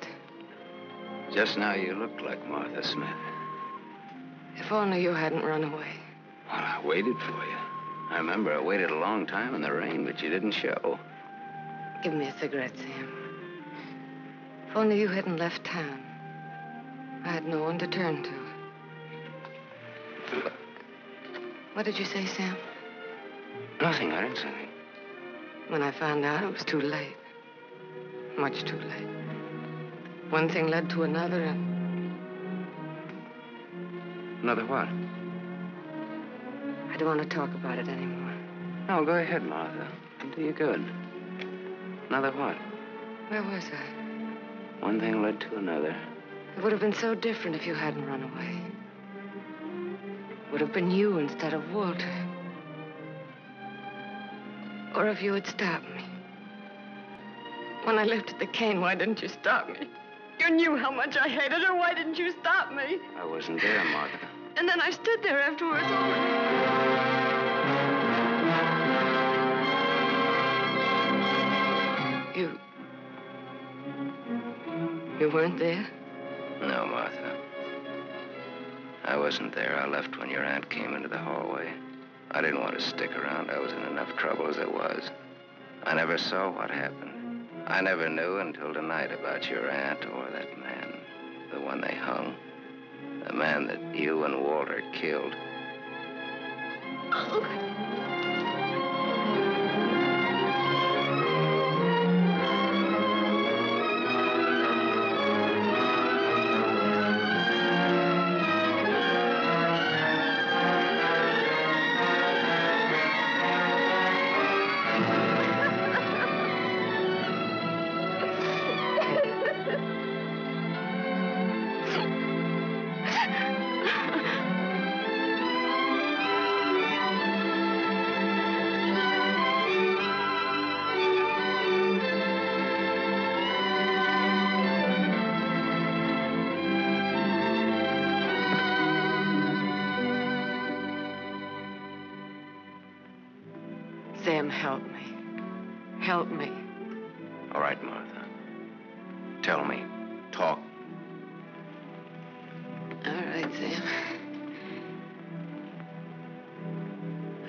Speaker 15: Just now you looked like Martha Smith.
Speaker 10: If only you hadn't run away.
Speaker 15: Well, I waited for you. I remember I waited a long time in the rain, but you didn't show.
Speaker 10: Give me a cigarette, Sam. If only you hadn't left town. I had no one to turn to. What did you say, Sam?
Speaker 15: Nothing. I didn't say anything.
Speaker 10: When I found out, it was too late. Much too late. One thing led to another, and...
Speaker 15: Another what?
Speaker 10: I don't want to talk about it anymore.
Speaker 15: No, go ahead, Martha. It'll do you good. Another what?
Speaker 10: Where was I?
Speaker 15: One thing led to another.
Speaker 10: It would have been so different if you hadn't run away. It would have been you instead of Walter. Or if you had stopped me. When I lifted the cane, why didn't you stop me? You knew how much I hated her. Why didn't you stop me?
Speaker 15: I wasn't there, Martha.
Speaker 10: And then I stood there afterwards. You weren't there?
Speaker 15: No, Martha. I wasn't there. I left when your aunt came into the hallway. I didn't want to stick around. I was in enough trouble as it was. I never saw what happened. I never knew until tonight about your aunt or that man, the one they hung. The man that you and Walter killed.
Speaker 10: Sam, help me. Help me.
Speaker 15: All right, Martha. Tell me. Talk.
Speaker 10: All right, Sam.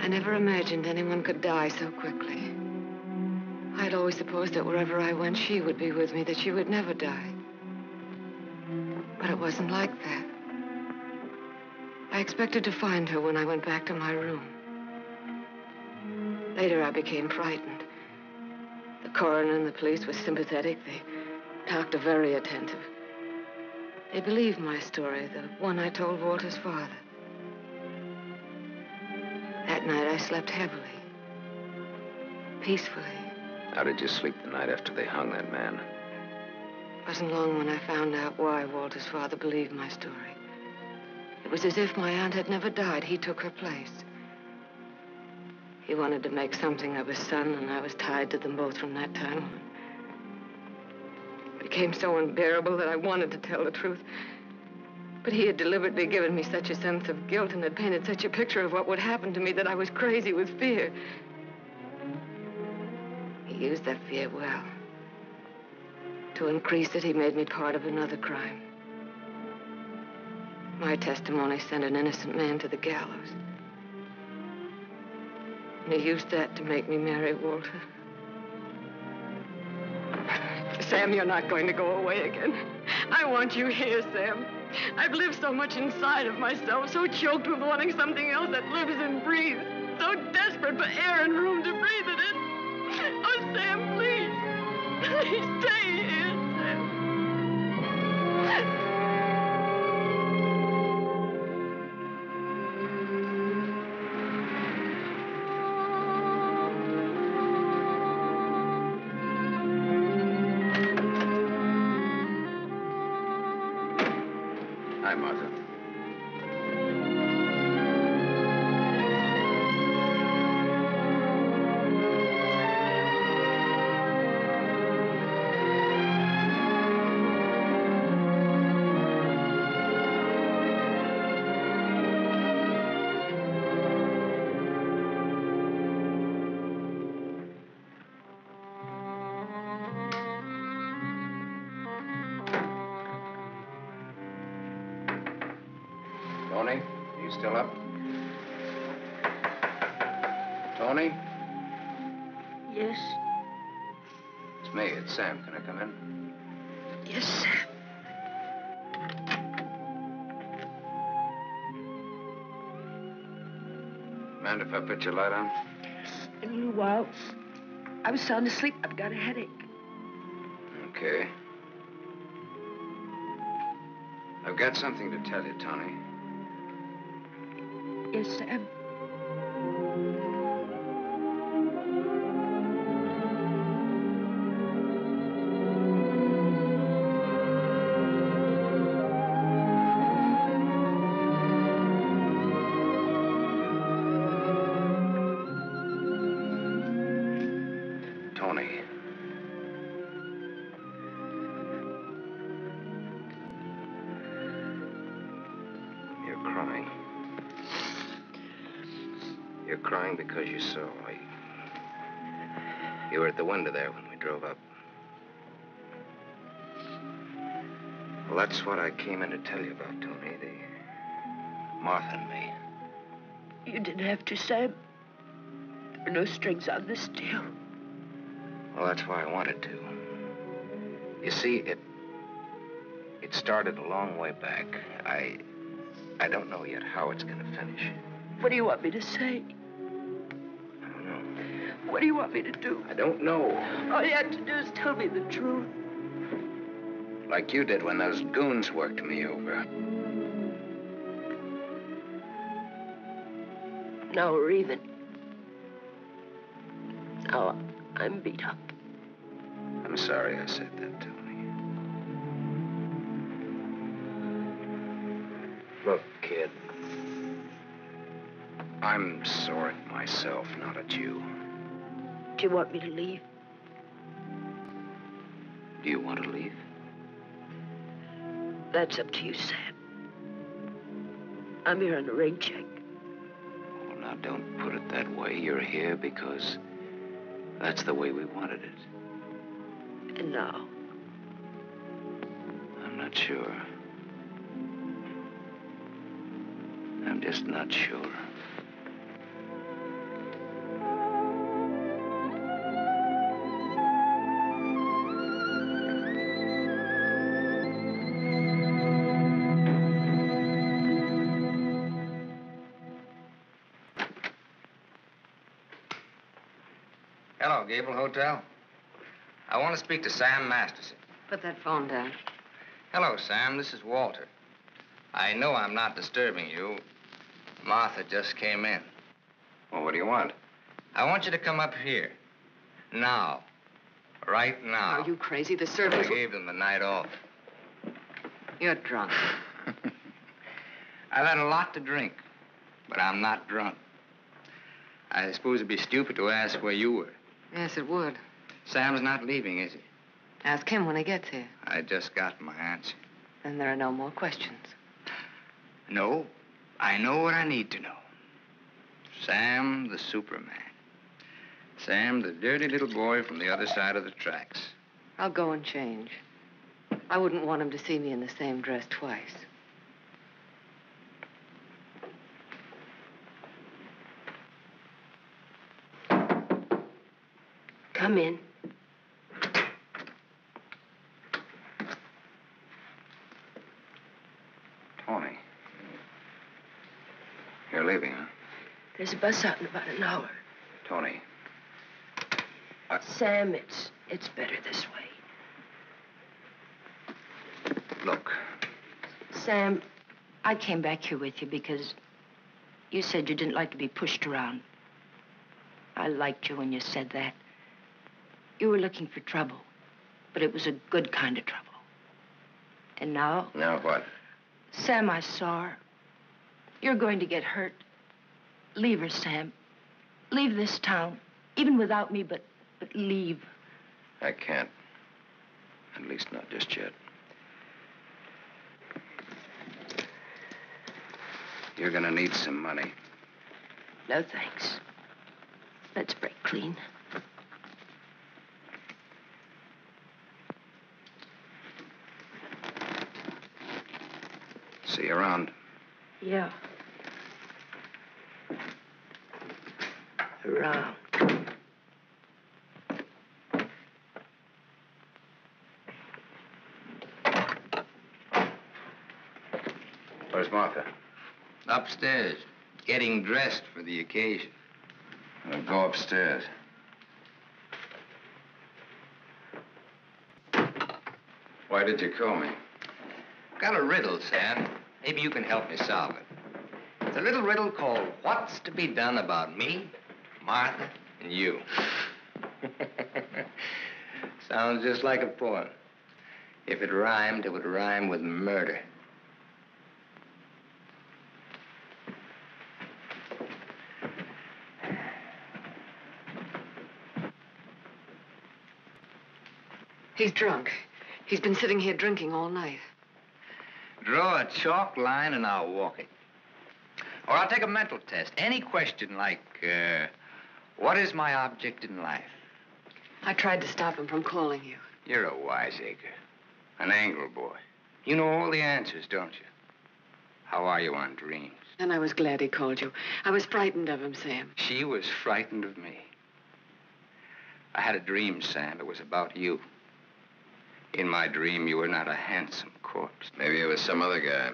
Speaker 10: I never imagined anyone could die so quickly. I'd always supposed that wherever I went, she would be with me, that she would never die. But it wasn't like that. I expected to find her when I went back to my room. Later, I became frightened. The coroner and the police were sympathetic. They talked very attentive. They believed my story, the one I told Walter's father. That night, I slept heavily, peacefully.
Speaker 15: How did you sleep the night after they hung that man?
Speaker 10: It wasn't long when I found out why Walter's father believed my story. It was as if my aunt had never died. He took her place. He wanted to make something of his son, and I was tied to them both from that time on. It became so unbearable that I wanted to tell the truth. But he had deliberately given me such a sense of guilt and had painted such a picture of what would happen to me that I was crazy with fear. He used that fear well. To increase it, he made me part of another crime. My testimony sent an innocent man to the gallows. And he used that to make me marry Walter. Sam, you're not going to go away again. I want you here, Sam. I've lived so much inside of myself, so choked with wanting something else that lives and breathes, so desperate for air and room to breathe it in. Oh, Sam, please. Please stay here, Sam.
Speaker 14: Hi, Martha. Toni, are you still up? Toni?
Speaker 12: Yes?
Speaker 15: It's me. It's Sam. Can I come in?
Speaker 12: Yes, Sam.
Speaker 15: Mind if I put your light on?
Speaker 12: In a little while. I was sound asleep. I've got a headache.
Speaker 15: Okay. I've got something to tell you, Toni.
Speaker 12: Yes, Sam.
Speaker 15: Toni. You're crying. You're crying because you saw. You were at the window there when we drove up. Well, that's what I came in to tell you about, Toni. Martha and me.
Speaker 12: You didn't have to, Sam. There are no strings on this deal.
Speaker 15: Well, that's why I wanted to. You see, it started a long way back. I don't know yet how it's going to finish.
Speaker 12: What do you want me to say?
Speaker 15: I don't know.
Speaker 12: What do you want me to do?
Speaker 15: I don't know.
Speaker 12: All you have to do is tell me the truth.
Speaker 15: Like you did when those goons worked me over.
Speaker 12: Now we're even. Now I'm beat up.
Speaker 15: I'm sorry I said that, Toni. Look, kid. I'm sore at myself, not at you.
Speaker 12: Do you want me to leave?
Speaker 15: Do you want to leave?
Speaker 12: That's up to you, Sam. I'm here on a rain check.
Speaker 15: Well, now, don't put it that way. You're here because that's the way we wanted it.
Speaker 12: And now?
Speaker 15: I'm not sure. I'm just not sure.
Speaker 9: Hello, Gable Hotel. I want to speak to Sam Masterson.
Speaker 10: Put that phone down.
Speaker 9: Hello, Sam. This is Walter. I know I'm not disturbing you. Martha just came in.
Speaker 15: Well, what do you want?
Speaker 9: I want you to come up here. Now. Right now.
Speaker 10: Are you crazy? The
Speaker 9: I
Speaker 10: servants...
Speaker 9: gave them the night off.
Speaker 10: You're drunk.
Speaker 9: I've had a lot to drink, but I'm not drunk. I suppose it'd be stupid to ask where you were.
Speaker 10: Yes, it would.
Speaker 9: Sam's not leaving, is he?
Speaker 10: Ask him when he gets here.
Speaker 9: I just got my answer.
Speaker 10: Then there are no more questions.
Speaker 9: No, I know what I need to know. Sam, the Superman. Sam, the dirty little boy from the other side of the tracks.
Speaker 10: I'll go and change. I wouldn't want him to see me in the same dress twice.
Speaker 12: Come in.
Speaker 15: Toni. You're leaving, huh?
Speaker 12: There's a bus out in about an hour.
Speaker 15: Toni.
Speaker 12: Sam, it's better this way.
Speaker 15: Look.
Speaker 12: Sam, I came back here with you because you said you didn't like to be pushed around. I liked you when you said that. You were looking for trouble, but it was a good kind of trouble. And now?
Speaker 15: Now what?
Speaker 12: Sam, I saw her. You're going to get hurt. Leave her, Sam. Leave this town, even without me, but leave.
Speaker 15: I can't. At least not just yet. You're gonna need some money.
Speaker 12: No, thanks. Let's break clean.
Speaker 15: See you around.
Speaker 12: Yeah. Around.
Speaker 15: Where's Martha?
Speaker 9: Upstairs, getting dressed for the occasion.
Speaker 15: Go upstairs. Why did you call me?
Speaker 9: Got a riddle, Sam. Maybe you can help me solve it. It's a little riddle called What's to Be Done About Me, Martha, and You. Sounds just like a poem. If it rhymed, it would rhyme with murder.
Speaker 10: He's drunk. He's been sitting here drinking all night.
Speaker 9: Draw a chalk line and I'll walk it. Or I'll take a mental test. Any question like, what is my object in life?
Speaker 10: I tried to stop him from calling you.
Speaker 9: You're a wiseacre. An angle boy. You know all the answers, don't you? How are you on dreams?
Speaker 10: And I was glad he called you. I was frightened of him, Sam.
Speaker 9: She was frightened of me. I had a dream, Sam. It was about you. In my dream, you were not a handsome corpse.
Speaker 15: Maybe it was some other guy.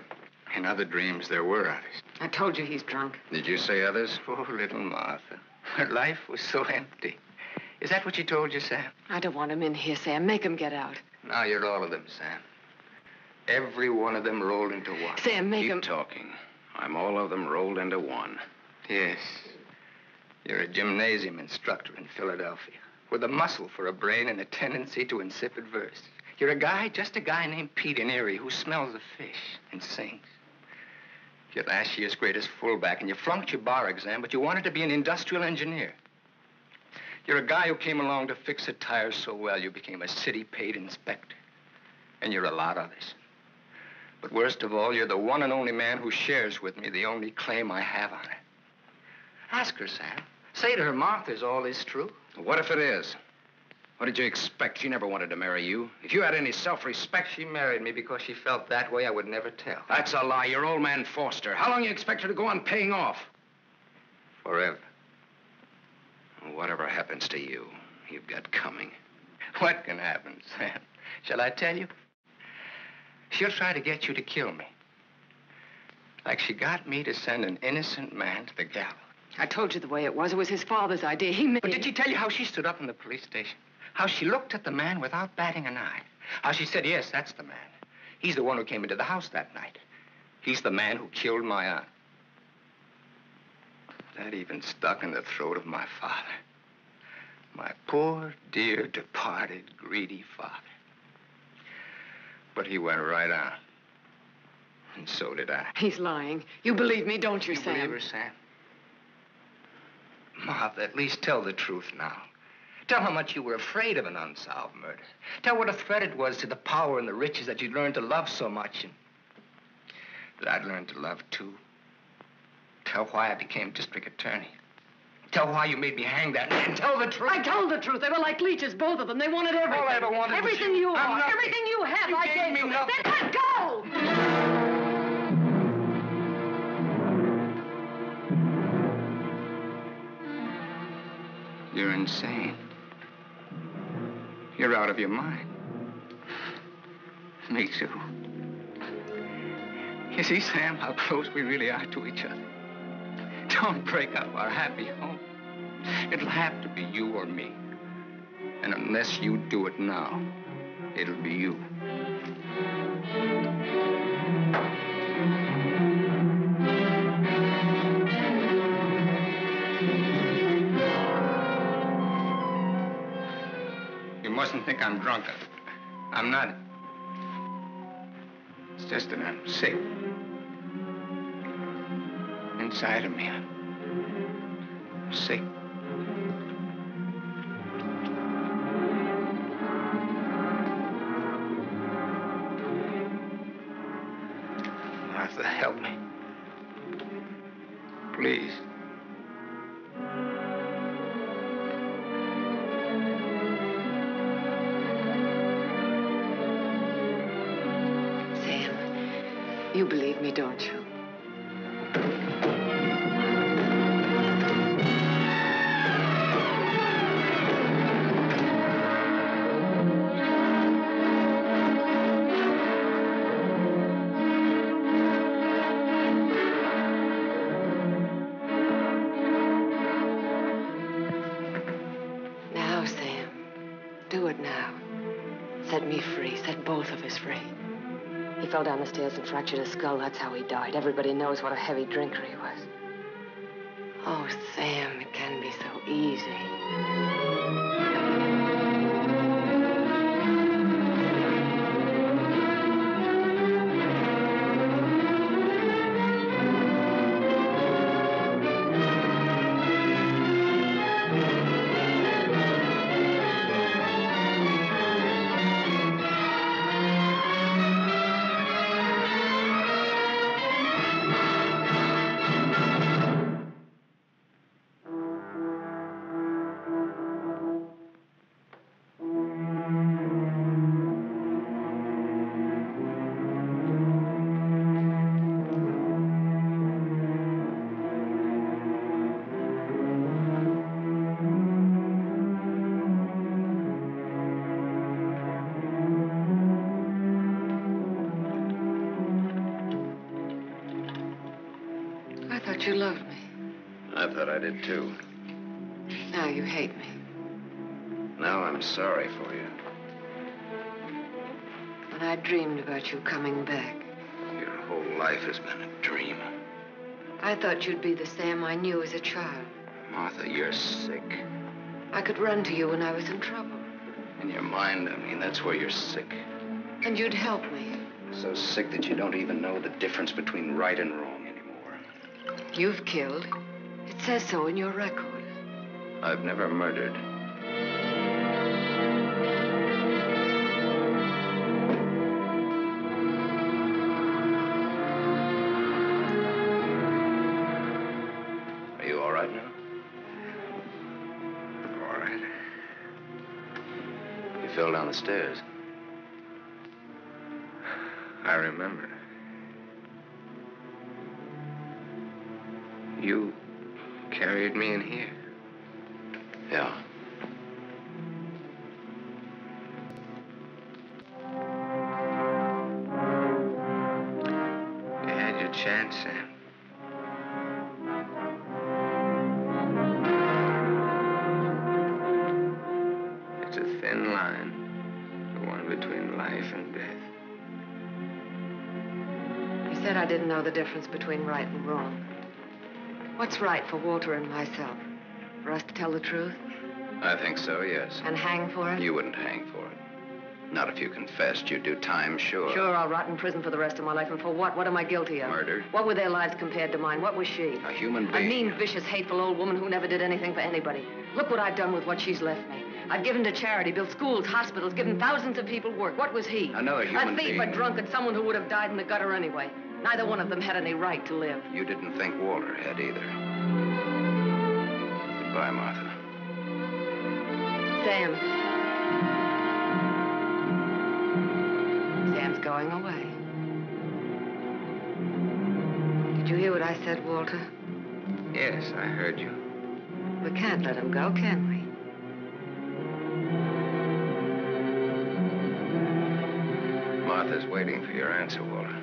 Speaker 9: In other dreams, there were others.
Speaker 10: I told you he's drunk.
Speaker 15: Did you say others?
Speaker 9: Oh, little Martha. Her life was so empty. Is that what she told you, Sam?
Speaker 10: I don't want him in here, Sam. Make him get out.
Speaker 9: Now you're all of them, Sam. Every one of them rolled into one.
Speaker 10: Sam, make him...
Speaker 15: Keep talking. I'm all of them rolled into one.
Speaker 9: Yes. You're a gymnasium instructor in Philadelphia with a muscle for a brain and a tendency to insipid verse. You're a guy, just a guy named Pete in Erie who smells the fish and sings. You're last year's greatest fullback, and you flunked your bar exam, but you wanted to be an industrial engineer. You're a guy who came along to fix a tire so well you became a city-paid inspector. And you're a lot others. But worst of all, you're the one and only man who shares with me the only claim I have on her. Ask her, Sam. Say to her, Martha, is all this true?
Speaker 15: What if it is? What did you expect? She never wanted to marry you. If you had any self-respect...
Speaker 9: She married me because she felt that way. I would never tell.
Speaker 15: That's a lie. Your old man forced her. How long you expect her to go on paying off?
Speaker 9: Forever.
Speaker 15: Whatever happens to you, you've got coming.
Speaker 9: What can happen, Sam? Shall I tell you? She'll try to get you to kill me. Like she got me to send an innocent man to the gallows.
Speaker 10: I told you the way it was. It was his father's idea. He made...
Speaker 9: But did she tell you how she stood up in the police station? How she looked at the man without batting an eye? How she said, yes, that's the man. He's the one who came into the house that night. He's the man who killed my aunt. That even stuck in the throat of my father. My poor, dear, departed, greedy father. But he went right on. And so did I.
Speaker 10: He's lying. You believe me, don't you,
Speaker 9: You
Speaker 10: Sam?
Speaker 9: believe her, Sam? Martha, at least tell the truth now. Tell how much you were afraid of an unsolved murder. Tell what a threat it was to the power and the riches that you'd learned to love so much and that I'd learned to love, too. Tell why I became district attorney. Tell why you made me hang that man. Tell the truth.
Speaker 10: I told the truth. They were like leeches, both of them. They wanted everything.
Speaker 9: All I ever wanted
Speaker 10: everything
Speaker 9: was
Speaker 10: you
Speaker 9: I'm
Speaker 10: are.
Speaker 9: nothing.
Speaker 10: Everything you have,
Speaker 9: You
Speaker 10: I
Speaker 9: gave
Speaker 10: gave
Speaker 9: me
Speaker 10: you.
Speaker 9: nothing.
Speaker 10: Then let go!
Speaker 9: You're insane. You're out of your mind. Me too. You see, Sam, how close we really are to each other. Don't break up our happy home. It'll have to be you or me. And unless you do it now, it'll be you. You mustn't think I'm drunk. I'm not. It's just that I'm sick. Inside of me, I'm sick. Martha, help me. Please.
Speaker 10: Sam, you believe me, don't you? Now, Sam, do it now. Set me free. Set both of us free. He fell down the stairs and fractured his skull. That's how he died. Everybody knows what a heavy drinker he was. Oh, Sam, it can be so easy. I thought you loved me.
Speaker 15: I thought I did, too.
Speaker 10: Now you hate me.
Speaker 15: Now I'm sorry for you.
Speaker 10: When I dreamed about you coming back,
Speaker 15: Your whole life has been a dream.
Speaker 10: I thought you'd be the Sam I knew as a child.
Speaker 15: Martha, you're sick.
Speaker 10: I could run to you when I was in trouble.
Speaker 15: In your mind, I mean, that's where you're sick.
Speaker 10: And you'd help me.
Speaker 15: So sick that you don't even know the difference between right and wrong anymore.
Speaker 10: You've killed. It says so in your record.
Speaker 15: I've never murdered. Are you all right now?
Speaker 9: All right.
Speaker 15: You fell down the stairs.
Speaker 9: I remember. You carried me in here.
Speaker 15: Yeah.
Speaker 9: You had your chance, Sam. It's a thin line, the one between life and death.
Speaker 10: You said I didn't know the difference between right and wrong. What's right for Walter and myself? For us to tell the truth?
Speaker 15: I think so, yes.
Speaker 10: And hang for it?
Speaker 15: You wouldn't hang for it. Not if you confessed. You'd do time, sure.
Speaker 10: Sure, I'll rot in prison for the rest of my life. And for what? What am I guilty of?
Speaker 15: Murder.
Speaker 10: What were their lives compared to mine? What was she?
Speaker 15: A human
Speaker 10: A
Speaker 15: being.
Speaker 10: mean, vicious, hateful old woman who never did anything for anybody. Look what I've done with what she's left me. I've given to charity, built schools, hospitals, given thousands of people work. What was he?
Speaker 15: Another human
Speaker 10: being. A thief, a drunkard, someone who would have died in the gutter anyway. Neither one of them had any right to live.
Speaker 15: You didn't think Walter had either. Goodbye, Martha.
Speaker 10: Sam. Sam's going away. Did you hear what I said, Walter?
Speaker 9: Yes, I heard you.
Speaker 10: We can't let him go, can we?
Speaker 15: Martha's waiting for your answer, Walter.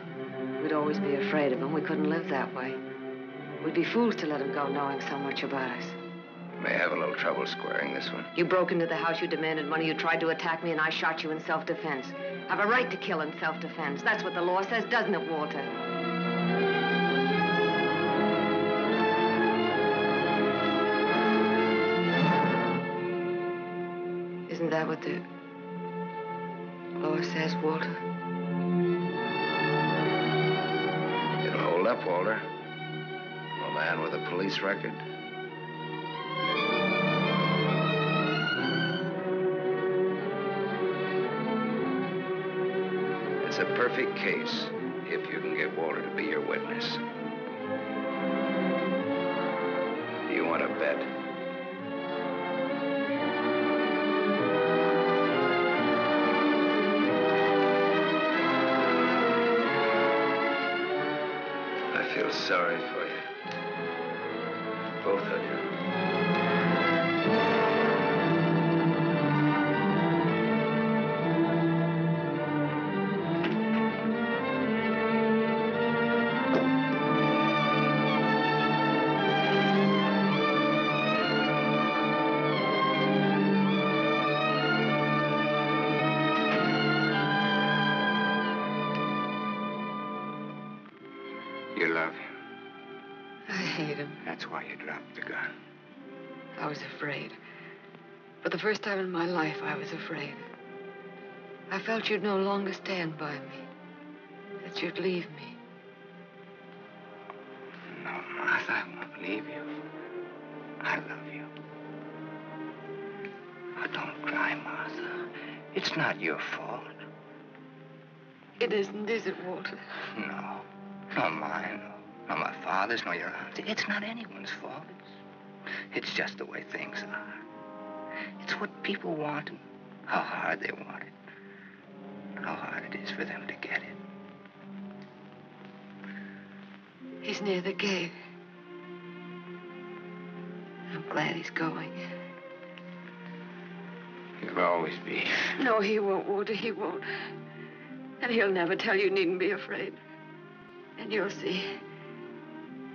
Speaker 10: We'd always be afraid of him. We couldn't live that way. We'd be fools to let him go knowing so much about us.
Speaker 15: May have a little trouble squaring this one.
Speaker 10: You broke into the house, you demanded money, you tried to attack me, and I shot you in self-defense. Have a right to kill in self-defense. That's what the law says, doesn't it, Walter? Isn't that what the law says, Walter?
Speaker 15: It'll hold up, Walter. A man with a police record. It's a perfect case if you can get Walter to be your witness. Do you want to bet? I feel sorry for you. Both of you.
Speaker 9: You love him.
Speaker 10: I hate him.
Speaker 9: That's why you dropped the gun.
Speaker 10: I was afraid. For the first time in my life, I was afraid. I felt you'd no longer stand by me. That you'd leave me.
Speaker 9: No, Martha, I won't leave you. I love you. Oh, don't cry, Martha. It's not your fault.
Speaker 10: It isn't, is it, Walter?
Speaker 9: No. Nor mine, nor my father's, nor your aunt's. It's not anyone's fault. It's just the way things are. It's what people want and how hard they want it. How hard it is for them to get it.
Speaker 10: He's near the gate. I'm glad he's going.
Speaker 9: He'll always be.
Speaker 10: No, he won't, Walter, he won't. And he'll never tell you needn't be afraid. And you'll see.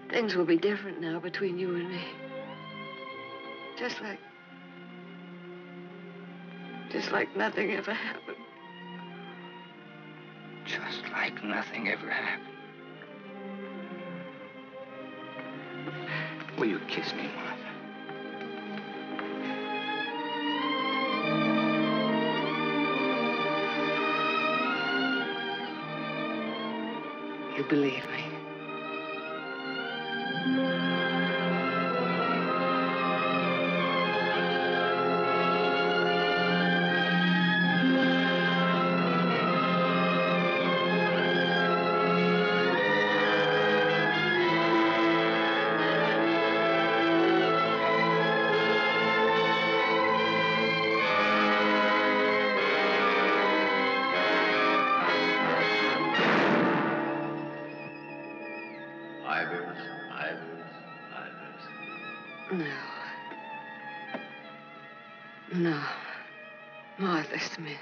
Speaker 10: Things will be different now between you and me. Just like nothing ever happened.
Speaker 9: Just like nothing ever happened. Will you kiss me, Martha?
Speaker 10: You believe me. No. Martha Smith.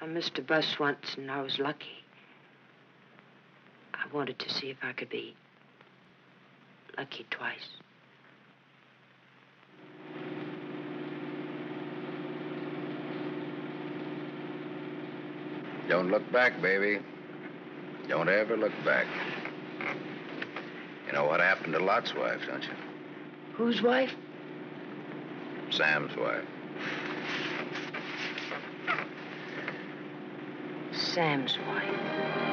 Speaker 12: missed a bus once, and I was lucky. I wanted to see if I could be lucky twice.
Speaker 15: Don't look back, baby. Don't ever look back. You know what happened to Lot's wife, don't you?
Speaker 12: Whose wife?
Speaker 15: Sam's wife.
Speaker 12: Sam's wife.